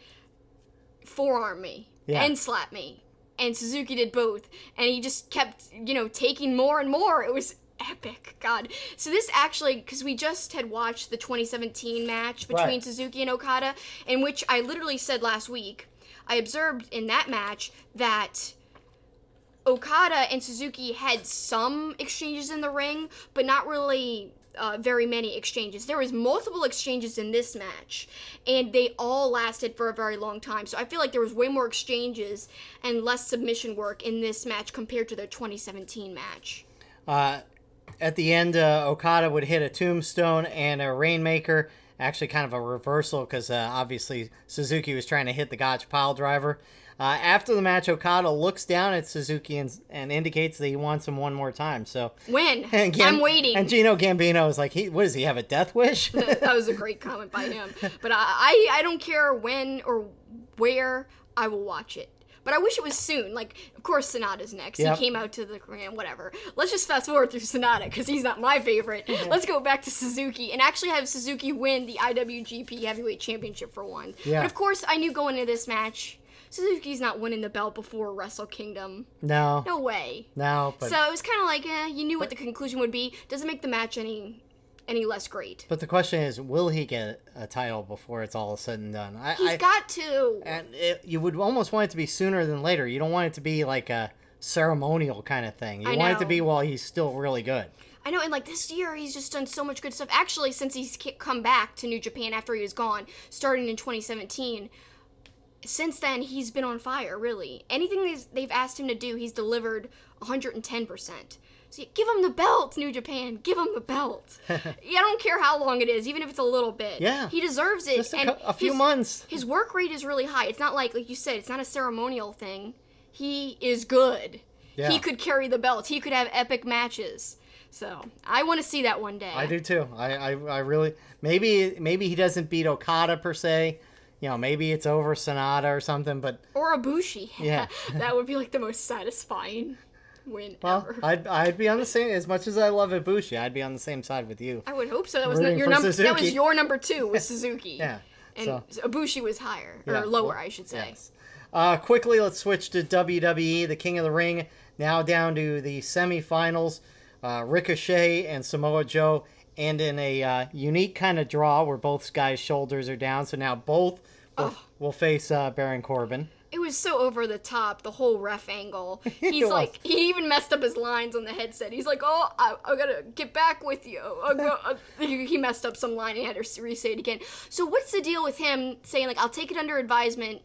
forearm me and slap me. And Suzuki did both. And he just kept, taking more and more. It was epic. God. So this actually, because we just had watched the 2017 match between Suzuki and Okada, in which I literally said last week, I observed in that match that Okada and Suzuki had some exchanges in the ring, but not really very many exchanges. There was multiple exchanges in this match, and they all lasted for a very long time. So I feel like there was way more exchanges and less submission work in this match compared to the 2017 match. At the end, Okada would hit a tombstone and a rainmaker. Actually, kind of a reversal because obviously Suzuki was trying to hit the Gotch pile driver. After the match, Okada looks down at Suzuki and indicates that he wants him one more time. So when? I'm waiting. And Gino Gambino is like, what does he have, a death wish? That was a great comment by him. But I don't care when or where, I will watch it. But I wish it was soon. Like, of course, Sonata's next. Yep. He came out to the whatever. Let's just fast forward through Sonata because he's not my favorite. Let's go back to Suzuki and actually have Suzuki win the IWGP Heavyweight Championship for one. Yeah. But of course, I knew going into this match, Suzuki's not winning the belt before Wrestle Kingdom. No. No way. No. But... So it was kind of like, you knew what the conclusion would be. Doesn't make the match any less great. But the question is, will he get a title before it's all said and done? He's got to. And you would almost want it to be sooner than later. You don't want it to be like a ceremonial kind of thing. You want it to be while he's still really good. I know, and like this year, he's just done so much good stuff. Actually, since he's come back to New Japan after he was gone, starting in 2017, since then, he's been on fire, really. Anything they've asked him to do, he's delivered 110%. So give him the belt, New Japan. Give him the belt. I don't care how long it is, even if it's a little bit. Yeah. He deserves it. Just a few months. His work rate is really high. It's not like you said, it's not a ceremonial thing. He is good. Yeah. He could carry the belt. He could have epic matches. So I want to see that one day. I do too. I really, maybe he doesn't beat Okada per se. Maybe it's over Sonata or something, but... Or Ibushi. Yeah. That would be like the most satisfying win ever. I'd be on the same, as much as I love Ibushi, I'd be on the same side with you. I would hope so. That was your number 2 with Suzuki. Yeah. And Ibushi was higher, or lower, I should say. Yes. Quickly, let's switch to WWE, the King of the Ring, now down to the semifinals. Ricochet and Samoa Joe, and in a unique kind of draw where both guys' shoulders are down, so now both will face Baron Corbin. It was so over the top, the whole ref angle. He's like, he even messed up his lines on the headset. He's like, I gotta get back with you. He messed up some line and had to re-say it again. So what's the deal with him saying, like, I'll take it under advisement?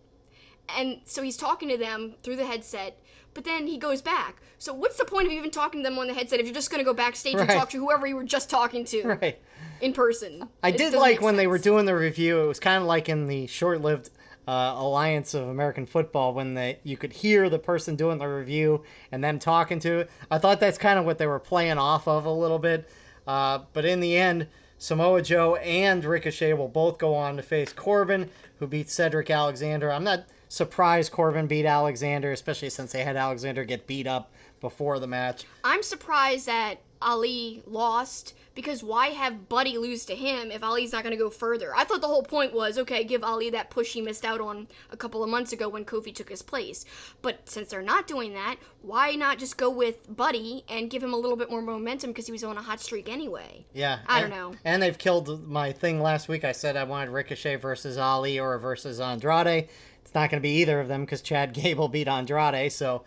And so he's talking to them through the headset, but then he goes back. So what's the point of even talking to them on the headset if you're just gonna go backstage and talk to whoever you were just talking to in person? I did like when they were doing the review, it was kind of like in the short-lived Alliance of American Football when you could hear the person doing the review and them talking to it. I thought that's kind of what they were playing off of a little bit. But in the end, Samoa Joe and Ricochet will both go on to face Corbin, who beat Cedric Alexander. I'm not surprised Corbin beat Alexander, especially since they had Alexander get beat up before the match. I'm surprised that Ali lost, because why have Buddy lose to him if Ali's not going to go further? I thought the whole point was, okay, give Ali that push he missed out on a couple of months ago when Kofi took his place. But since they're not doing that, why not just go with Buddy and give him a little bit more momentum because he was on a hot streak anyway? Yeah. I don't know. And they've killed my thing last week. I said I wanted Ricochet versus Ali or versus Andrade. It's not going to be either of them because Chad Gable beat Andrade. So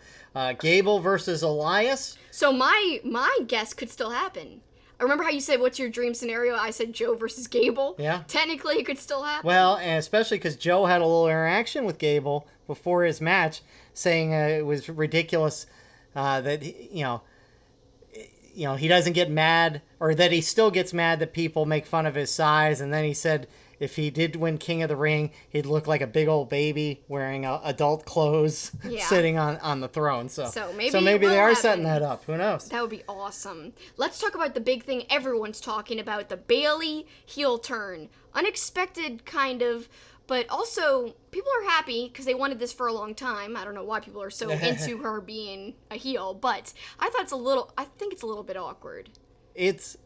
Gable versus Elias. So my guess could still happen. I remember how you said, what's your dream scenario? I said Joe versus Gable. Yeah. Technically, it could still happen. Well, and especially because Joe had a little interaction with Gable before his match, saying it was ridiculous that, he doesn't get mad, or that he still gets mad that people make fun of his size. And then he said if he did win King of the Ring, he'd look like a big old baby wearing adult clothes sitting on the throne. So maybe they are setting that up. Who knows? That would be awesome. Let's talk about the big thing everyone's talking about, the Bayley heel turn. Unexpected, kind of. But also, people are happy because they wanted this for a long time. I don't know why people are so into her being a heel, but I think it's a little bit awkward. She's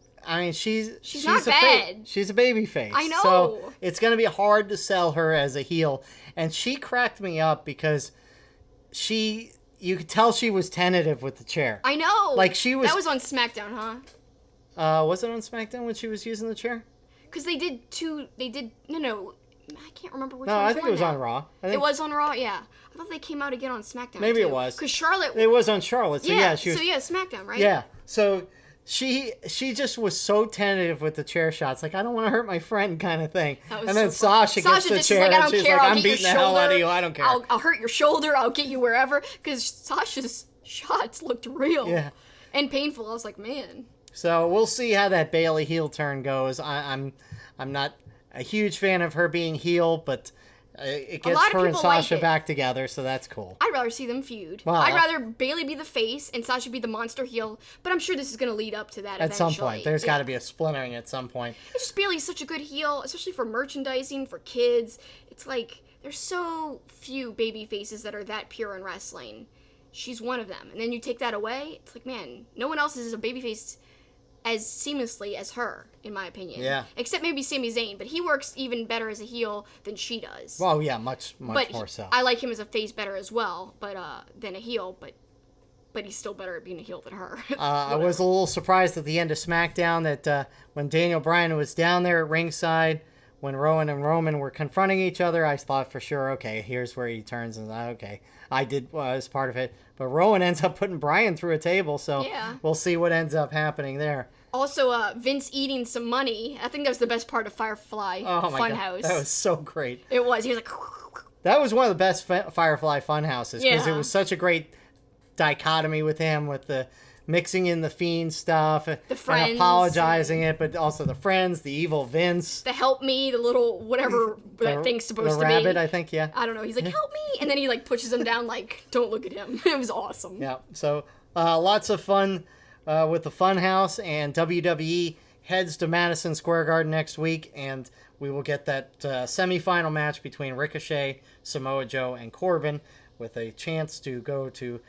not bad. She's a baby face. I know. So it's going to be hard to sell her as a heel. And she cracked me up because you could tell she was tentative with the chair. I know. Like she was. That was on SmackDown, huh? Was it on SmackDown when she was using the chair? Because no. I can't remember which one. No, I think it was on Raw. It was on Raw, yeah. I thought they came out again on SmackDown. Maybe too. It was. Because Charlotte. It was on Charlotte. So she was. So SmackDown, right? Yeah. So she just was so tentative with the chair shots, like I don't want to hurt my friend, kind of thing. And then Sasha gets the chair, and she's like, "I'm beating the hell out of you. I don't care. I'll hurt your shoulder. I'll get you wherever." Because Sasha's shots looked real and painful. I was like, man. So we'll see how that Bayley heel turn goes. I'm not a huge fan of her being heel, but it gets her and Sasha back together, so that's cool. I'd rather see them feud. Well, I'd rather Bayley be the face and Sasha be the monster heel, but I'm sure this is going to lead up to that eventually. At some point. There's got to be a splintering at some point. It's just Bayley's such a good heel, especially for merchandising, for kids. It's like, there's so few baby faces that are that pure in wrestling. She's one of them. And then you take that away, it's like, man, no one else is a baby face as seamlessly as her, in my opinion. Yeah. Except maybe Sami Zayn, but he works even better as a heel than she does. Well, yeah, much more so. I like him as a face better as well, than a heel, but he's still better at being a heel than her. I was a little surprised at the end of SmackDown that when Daniel Bryan was down there at ringside, when Rowan and Roman were confronting each other, I thought for sure, okay, here's where he turns, and okay, I was part of it. But Rowan ends up putting Bryan through a table, so we'll see what ends up happening there. Also, Vince eating some money. I think that was the best part of Firefly Funhouse. That was so great. It was. He was like... That was one of the best Firefly Funhouses, because it was such a great dichotomy with him, with the mixing in the Fiend stuff, and apologizing it, but also the friends, the evil Vince. The help me, the little whatever that thing's supposed to be. The rabbit, I think, yeah. I don't know. He's like, help me! And then he pushes him down like, don't look at him. It was awesome. Yeah, so lots of fun with the Funhouse, and WWE heads to Madison Square Garden next week, and we will get that semifinal match between Ricochet, Samoa Joe, and Corbin, with a chance to go to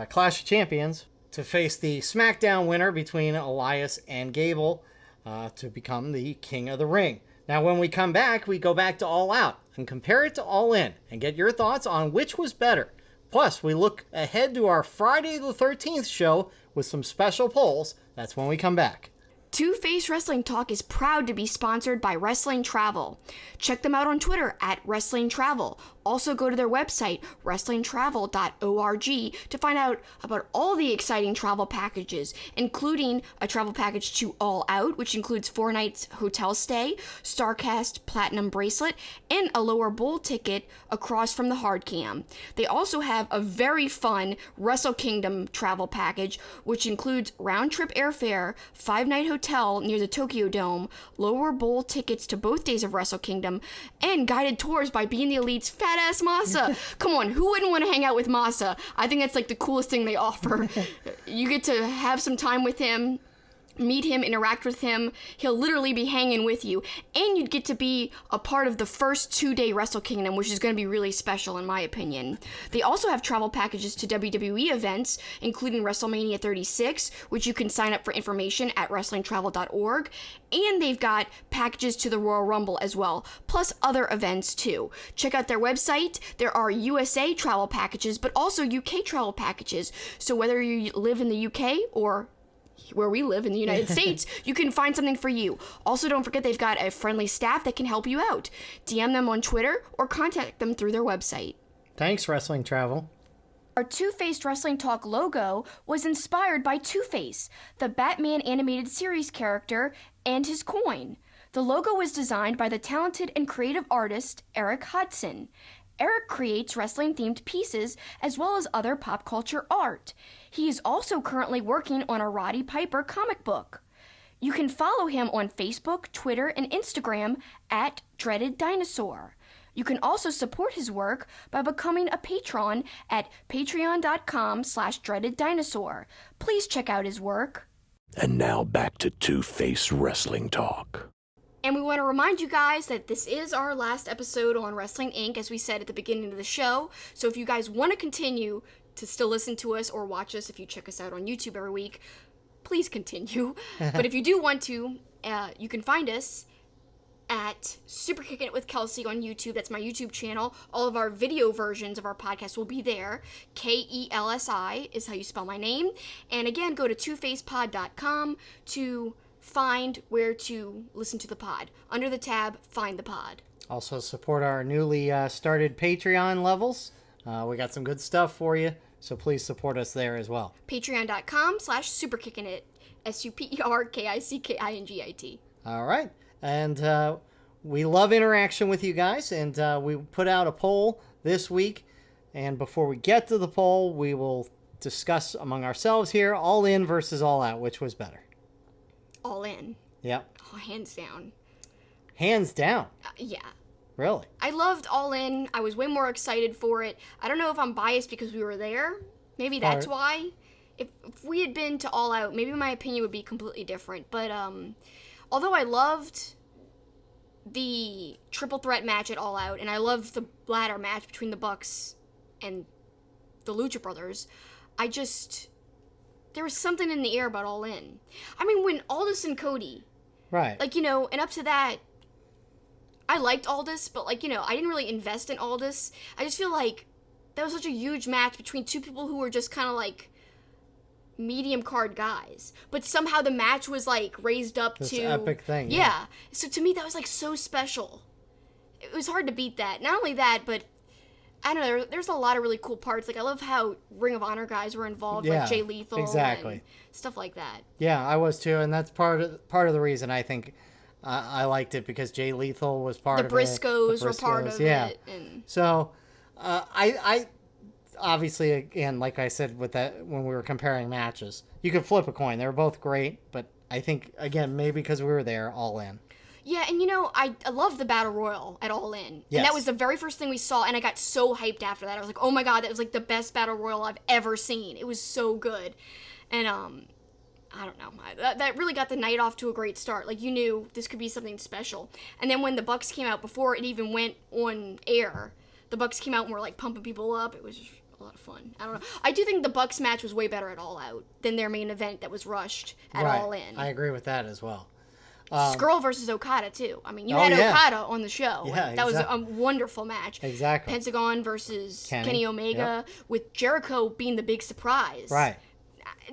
Clash of Champions to face the SmackDown winner between Elias and Gable to become the King of the Ring. Now, when we come back, we go back to All Out and compare it to All In and get your thoughts on which was better. Plus, we look ahead to our Friday the 13th show with some special polls. That's when we come back. Two-Face Wrestling Talk is proud to be sponsored by Wrestling Travel. Check them out on Twitter at Wrestling Travel. Also go to their website, wrestlingtravel.org, to find out about all the exciting travel packages, including a travel package to All Out, which includes 4 nights hotel stay, StarCast Platinum Bracelet, and a lower bowl ticket across from the hard cam. They also have a very fun Wrestle Kingdom travel package, which includes round-trip airfare, 5-night hotel near the Tokyo Dome, lower bowl tickets to both days of Wrestle Kingdom, and guided tours by Being the Elite's fat-ass Masa. Come on, who wouldn't want to hang out with Masa? I think that's the coolest thing they offer. You get to have some time with him, meet him, interact with him. He'll literally be hanging with you. And you'd get to be a part of the first 2-day Wrestle Kingdom, which is going to be really special in my opinion. They also have travel packages to WWE events, including WrestleMania 36, which you can sign up for information at wrestlingtravel.org. And they've got packages to the Royal Rumble as well, plus other events too. Check out their website. There are USA travel packages, but also UK travel packages. So whether you live in the UK or where we live in the United States, you can find something for you. Also, don't forget they've got a friendly staff that can help you out. DM them on Twitter or contact them through their website. Thanks, Wrestling Travel. Our Two-Faced Wrestling Talk logo was inspired by Two-Face, the Batman animated series character, and his coin. The logo was designed by the talented and creative artist Eric Hudson. Eric creates wrestling-themed pieces as well as other pop culture art. He is also currently working on a Roddy Piper comic book. You can follow him on Facebook, Twitter, and Instagram at Dreaded Dinosaur. You can also support his work by becoming a patron at patreon.com/dreadeddinosaur. Please check out his work. And now back to Two-Face Wrestling Talk. And we want to remind you guys that this is our last episode on Wrestling Inc., as we said at the beginning of the show. So if you guys want to continue to still listen to us or watch us if you check us out on YouTube every week, please continue. But if you do want to, you can find us at Super Kicking It with Kelsi on YouTube. That's my YouTube channel. All of our video versions of our podcast will be there. KELSI is how you spell my name. And again, go to twofacepod.com to find where to listen to the pod. Under the tab, find the pod. Also support our newly started Patreon levels. We got some good stuff for you, so please support us there as well. Patreon.com/superkickingit. SUPERKICKINGIT. All right. And we love interaction with you guys, and we put out a poll this week. And before we get to the poll, we will discuss among ourselves here, All In versus All Out, which was better. All In. Yep. Oh, hands down. Hands down? Yeah. Really? I loved All In. I was way more excited for it. I don't know if I'm biased because we were there. Maybe that's why. If we had been to All Out, maybe my opinion would be completely different. But although I loved the triple threat match at All Out, and I loved the ladder match between the Bucks and the Lucha Brothers, there was something in the air about All In. I mean, when Aldis and Cody, right, like, and up to that, I liked Aldis, but, like, I didn't really invest in Aldis. I just feel like that was such a huge match between two people who were just kind of, like, medium card guys. But somehow the match was, like, raised up this to... epic thing. Yeah. So to me, that was, like, so special. It was hard to beat that. Not only that, but... I don't know, there's a lot of really cool parts. Like, I love how Ring of Honor guys were involved, like Jay Lethal and stuff like that. Yeah, I was too, and that's part of the reason I think I liked it, because Jay Lethal was part of it. The Briscoes were part of it. And... So, I obviously, again, like I said with that, when we were comparing matches, you could flip a coin. They were both great, but I think, again, maybe because we were there, All In. Yeah, and I love the Battle Royal at All In. Yes. And that was the very first thing we saw, and I got so hyped after that. I was like, oh my god, that was like the best Battle Royal I've ever seen. It was so good. And, I don't know. That really got the night off to a great start. Like, you knew this could be something special. And then when the Bucks came out, before it even went on air, the Bucks came out and were, like, pumping people up. It was just a lot of fun. I don't know. I do think the Bucks match was way better at All Out than their main event that was rushed at All In. I agree with that as well. Skrull versus Okada, too. I mean, you had Okada on the show. Yeah, that was a wonderful match. Exactly. Pentagon versus Kenny Omega, with Jericho being the big surprise. Right.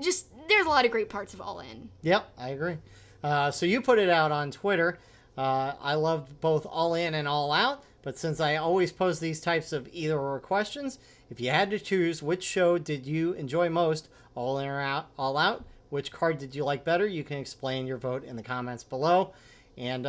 Just, there's a lot of great parts of All In. Yep, I agree. So you put it out on Twitter. I loved both All In and All Out, but since I always pose these types of either-or questions, if you had to choose, which show did you enjoy most, All In or All Out? Which card did you like better? You can explain your vote in the comments below. And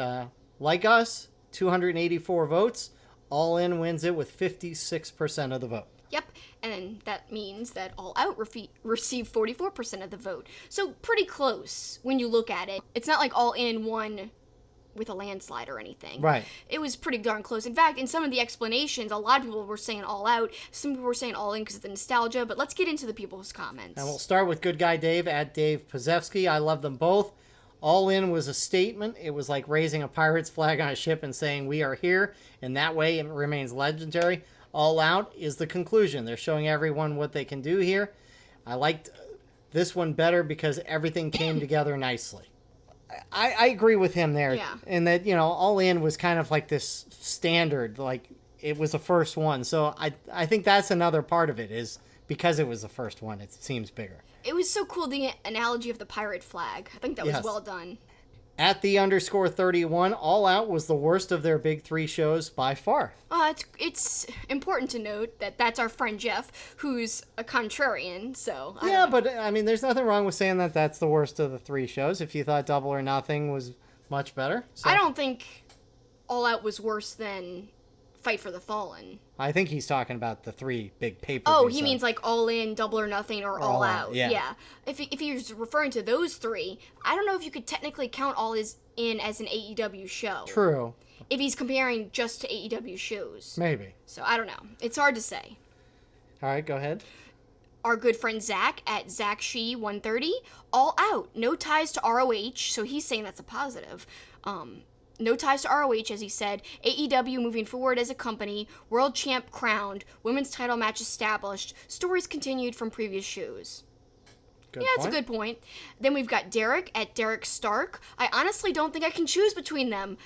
like us, 284 votes. All In wins it with 56% of the vote. Yep, and that means that All Out received 44% of the vote. So pretty close when you look at it. It's not like All In won with a landslide or anything. Right. It was pretty darn close. In fact, in some of the explanations, a lot of people were saying All Out. Some people were saying All In because of the nostalgia. But let's get into the people's comments. And we'll start with Good Guy Dave at Dave Pozevsky. I love them both. All In was a statement. It was like raising a pirate's flag on a ship and saying, we are here. And that way it remains legendary. All Out is the conclusion. They're showing everyone what they can do here. I liked this one better because everything came together nicely. I agree with him there. Yeah. And that, All In was kind of like this standard, like it was the first one. So I think that's another part of it, is because it was the first one, it seems bigger. It was so cool, the analogy of the pirate flag. I think that was well done. At the _31, All Out was the worst of their big three shows by far. It's important to note that that's our friend Jeff, who's a contrarian, so... But, I mean, there's nothing wrong with saying that that's the worst of the three shows, if you thought Double or Nothing was much better. So. I don't think All Out was worse than Fight for the Fallen. I think he's talking about the 3 big pay-per-views. Oh, he means like All In, Double or Nothing, or All Out. Yeah. If he's referring to those 3, I don't know if you could technically count All In as an AEW show. True. If he's comparing just to AEW shows. Maybe. So I don't know. It's hard to say. All right, go ahead. Our good friend Zach at Zach Shee 130, All Out, no ties to ROH, so he's saying that's a positive. No ties to ROH, as he said. AEW moving forward as a company. World champ crowned. Women's title match established. Stories continued from previous shows. That's a good point. Then we've got Derek at Derek Stark. I honestly don't think I can choose between them.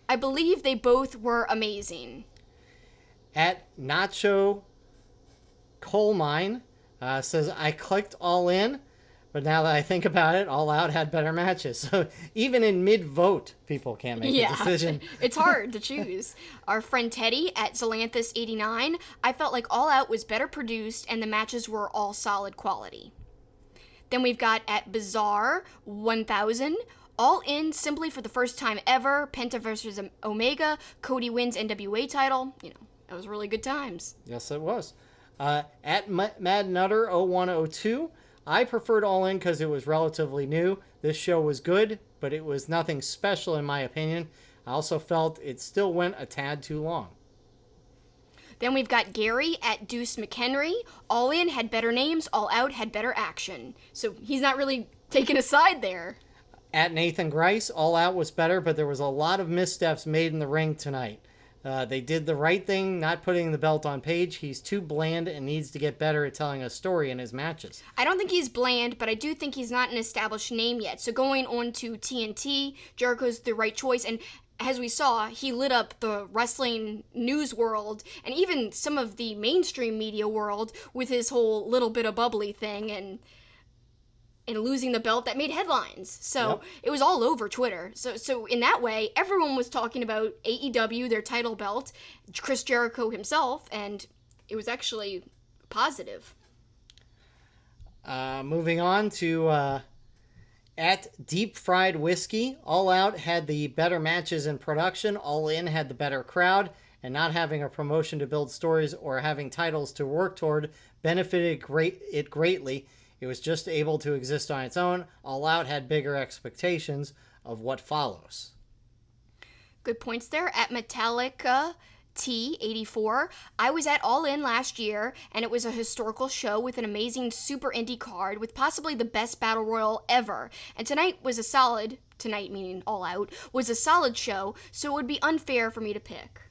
I believe they both were amazing. At Nacho Coal Mine says, I clicked All In, but now that I think about it, All Out had better matches. So even in mid-vote, people can't make a decision. It's hard to choose. Our friend Teddy at Zelanthus89, I felt like All Out was better produced and the matches were all solid quality. Then we've got at Bizarre 1000, All In simply for the first time ever, Penta versus Omega, Cody wins NWA title. That was really good times. Yes, it was. At Mad Nutter 0102, I preferred All In because it was relatively new. This show was good, but it was nothing special in my opinion. I also felt it still went a tad too long. Then we've got Gary at Deuce McHenry. All In had better names, All Out had better action. So he's not really taking a side there. At Nathan Grice, All Out was better, but there was a lot of missteps made in the ring tonight. They did the right thing, not putting the belt on Page. He's too bland and needs to get better at telling a story in his matches. I don't think he's bland, but I do think he's not an established name yet. So going on to TNT, Jericho's the right choice. And as we saw, he lit up the wrestling news world and even some of the mainstream media world with his whole little bit of bubbly thing and losing the belt that made headlines. So It was all over Twitter. So in that way, everyone was talking about AEW, their title belt, Chris Jericho himself, and it was actually positive. Moving on to at Deep Fried Whiskey, All Out had the better matches in production, All In had the better crowd, and not having a promotion to build stories or having titles to work toward benefited it greatly. It was just able to exist on its own. All Out had bigger expectations of what follows. Good points there. At Metallica T84, I was at All In last year, and it was a historical show with an amazing super indie card with possibly the best battle royal ever. And tonight meaning All Out, was a solid show, so it would be unfair for me to pick.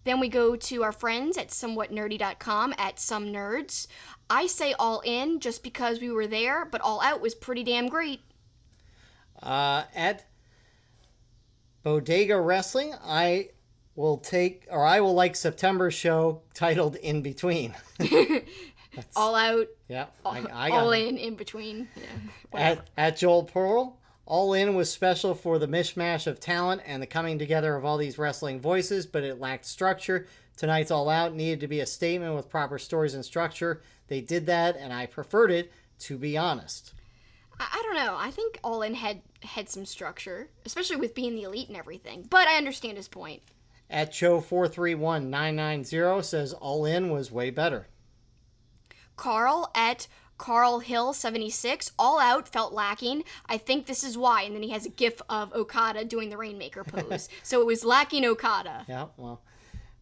Then we go to our friends at somewhatnerdy.com at Some Nerds. I say All In just because we were there, but All Out was pretty damn great. At Bodega Wrestling, I will like September's show titled In Between. All Out. Yeah. All In between. Yeah, at Joel Pearl, All In was special for the mishmash of talent and the coming together of all these wrestling voices, but it lacked structure. Tonight's All Out needed to be a statement with proper stories and structure. They did that, and I preferred it, to be honest. I don't know. I think All In had some structure, especially with being the elite and everything. But I understand his point. At Cho431990 says All In was way better. Carl at Carl Hill 76, All Out felt lacking. I think this is why. And then he has a gif of Okada doing the Rainmaker pose. So it was lacking Okada. Yeah, well,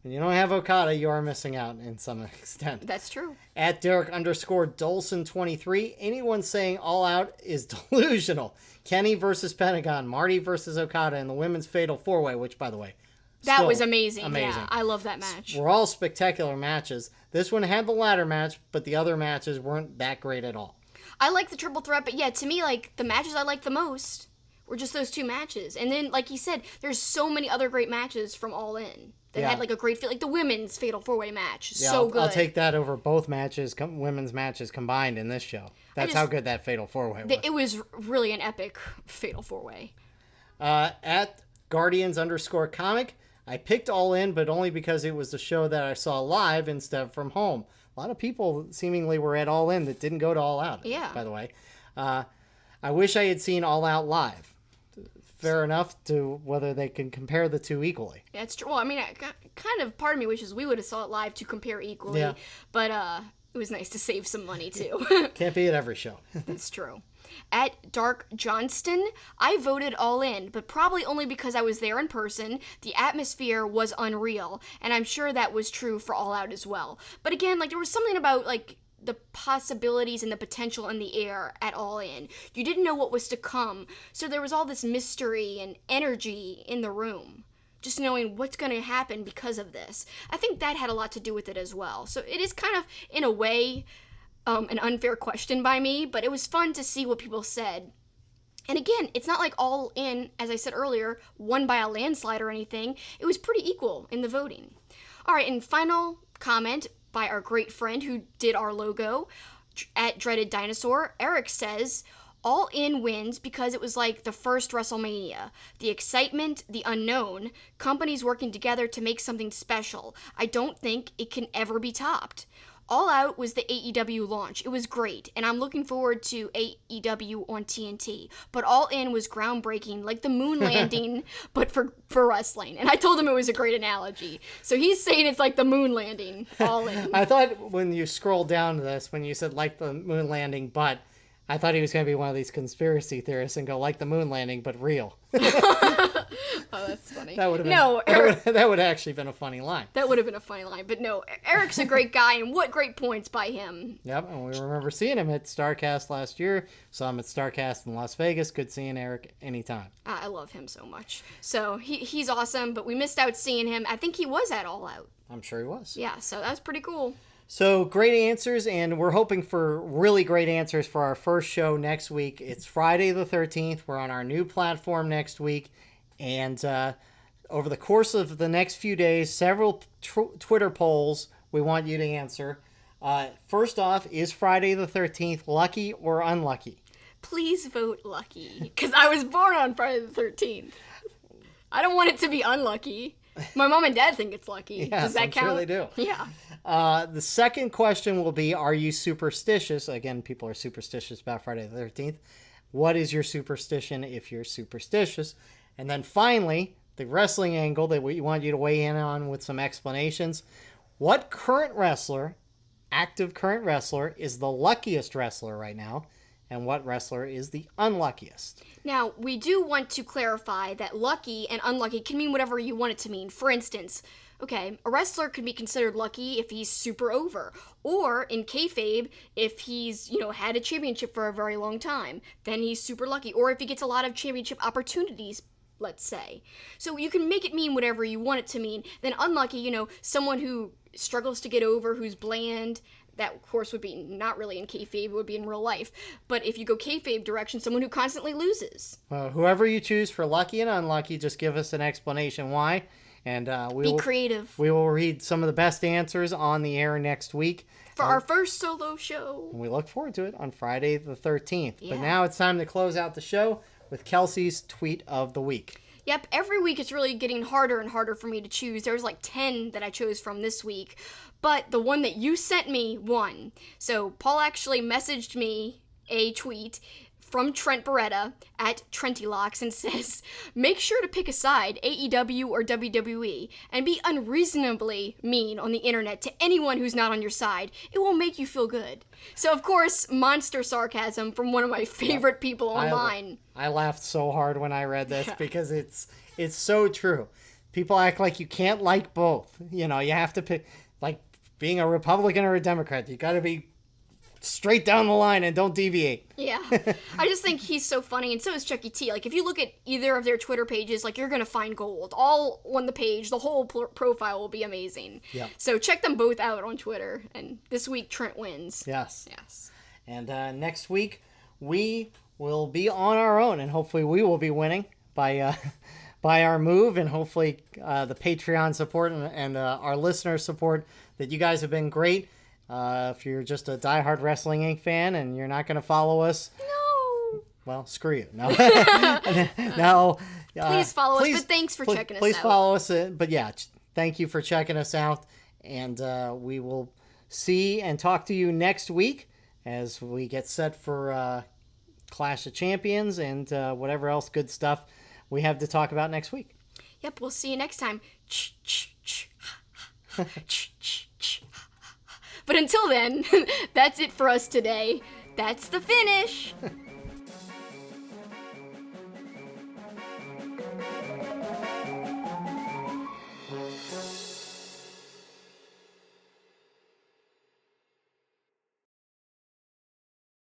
when you don't have Okada, you are missing out in some extent. That's true. At Derek_Dolson23, anyone saying All Out is delusional. Kenny versus Pentagon, Marty versus Okada, and the women's fatal four-way, which, by the way, that was amazing. Yeah, I love that match. Were all spectacular matches. This one had the ladder match, but the other matches weren't that great at all. I like the triple threat, but yeah, to me, like, the matches I liked the most were just those two matches. And then, like he said, there's so many other great matches from All In that had, like, a great feel. Like, the women's fatal four-way match. Yeah, so good. I'll take that over both matches, women's matches combined in this show. That's how good that fatal four-way was. It was really an epic fatal four-way. At Guardians_comic, I picked All In, but only because it was the show that I saw live instead of from home. A lot of people seemingly were at All In that didn't go to All Out, by the way. I wish I had seen All Out live. fair enough to whether they can compare the two equally. Yeah, it's true. Well, I mean, kind of part of me wishes we would have saw it live to compare equally, but it was nice to save some money too. Can't be at every show. That's true. At Dark Johnston, I voted All In, but probably only because I was there in person. The atmosphere was unreal, and I'm sure that was true for All Out as well. But again, like, there was something about, like, the possibilities and the potential in the air at All In. You didn't know what was to come, so there was all this mystery and energy in the room. Just knowing what's going to happen because of this. I think that had a lot to do with it as well. So it is kind of, in a way, an unfair question by me, but it was fun to see what people said. And again, it's not like All In, as I said earlier, won by a landslide or anything. It was pretty equal in the voting. All right, and final comment by our great friend who did our logo at Dreaded Dinosaur. Eric says, All In wins because it was like the first WrestleMania. The excitement, the unknown, companies working together to make something special. I don't think it can ever be topped. All Out was the AEW launch. It was great, and I'm looking forward to AEW on TNT. But All In was groundbreaking, like the moon landing, but for wrestling. And I told him it was a great analogy. So he's saying it's like the moon landing, All In. I thought when you scroll down to this, when you said like the moon landing, but I thought he was going to be one of these conspiracy theorists and go like the moon landing, but real. Oh, that's funny. That would have been, no, Eric, that would have actually been a funny line. That would have been a funny line, but no, Eric's a great guy, and what great points by him. Yep, and we remember seeing him at StarCast last year. Saw him at StarCast in Las Vegas. Good seeing Eric anytime. I love him so much. So he's awesome, but we missed out seeing him. I think he was at All Out. I'm sure he was. Yeah, so that's pretty cool. So great answers, and we're hoping for really great answers for our first show next week. It's Friday the 13th. We're on our new platform next week, and over the course of the next few days, several Twitter polls we want you to answer. First off, is Friday the 13th lucky or unlucky? Please vote lucky, because I was born on Friday the 13th. I don't want it to be unlucky. My mom and dad think it's lucky. Yes, Does that I'm count? sure they do. Yeah. The second question will be, are you superstitious? Again, people are superstitious about Friday the 13th. What is your superstition if you're superstitious? And then finally, the wrestling angle that we want you to weigh in on with some explanations. What current wrestler, active current wrestler, is the luckiest wrestler right now? And what wrestler is the unluckiest? Now, we do want to clarify that lucky and unlucky can mean whatever you want it to mean. For instance, okay, a wrestler could be considered lucky if he's super over. Or, in kayfabe, if he's, had a championship for a very long time, then he's super lucky. Or if he gets a lot of championship opportunities, let's say. So you can make it mean whatever you want it to mean. Then unlucky, someone who struggles to get over, who's bland. That, of course, would be not really in kayfabe, it would be in real life. But if you go kayfabe direction, someone who constantly loses. Well, whoever you choose for lucky and unlucky, just give us an explanation why. And be creative. We will read some of the best answers on the air next week. For our first solo show. And we look forward to it on Friday the 13th. Yeah. But now it's time to close out the show with Kelsi's Tweet of the Week. Yep, every week it's really getting harder and harder for me to choose. There was like 10 that I chose from this week. But the one that you sent me won. So Paul actually messaged me a tweet from Trent Beretta at Trentilocks and says, make sure to pick a side, AEW or WWE, and be unreasonably mean on the internet to anyone who's not on your side. It will make you feel good. So, of course, monster sarcasm from one of my favorite people online. I laughed so hard when I read this because it's so true. People act like you can't like both. You have to pick, like being a Republican or a Democrat. You got to be straight down the line and don't deviate. Yeah. I just think he's so funny, and so is Chucky T. Like, if you look at either of their Twitter pages, like, you're going to find gold. All on the page, the whole profile will be amazing. Yeah. So check them both out on Twitter, and this week Trent wins. Yes. Yes. And next week, we will be on our own, and hopefully we will be winning by our move, and hopefully the Patreon support and our listener support that you guys have been great. If you're just a diehard Wrestling Inc. fan and you're not going to follow us, No. well, screw you. No. No. Please follow us, but thanks for checking us out. Please follow us. But yeah, thank you for checking us out. And we will see and talk to you next week as we get set for Clash of Champions and whatever else good stuff we have to talk about next week. Yep, we'll see you next time. But until then, that's it for us today. That's the finish.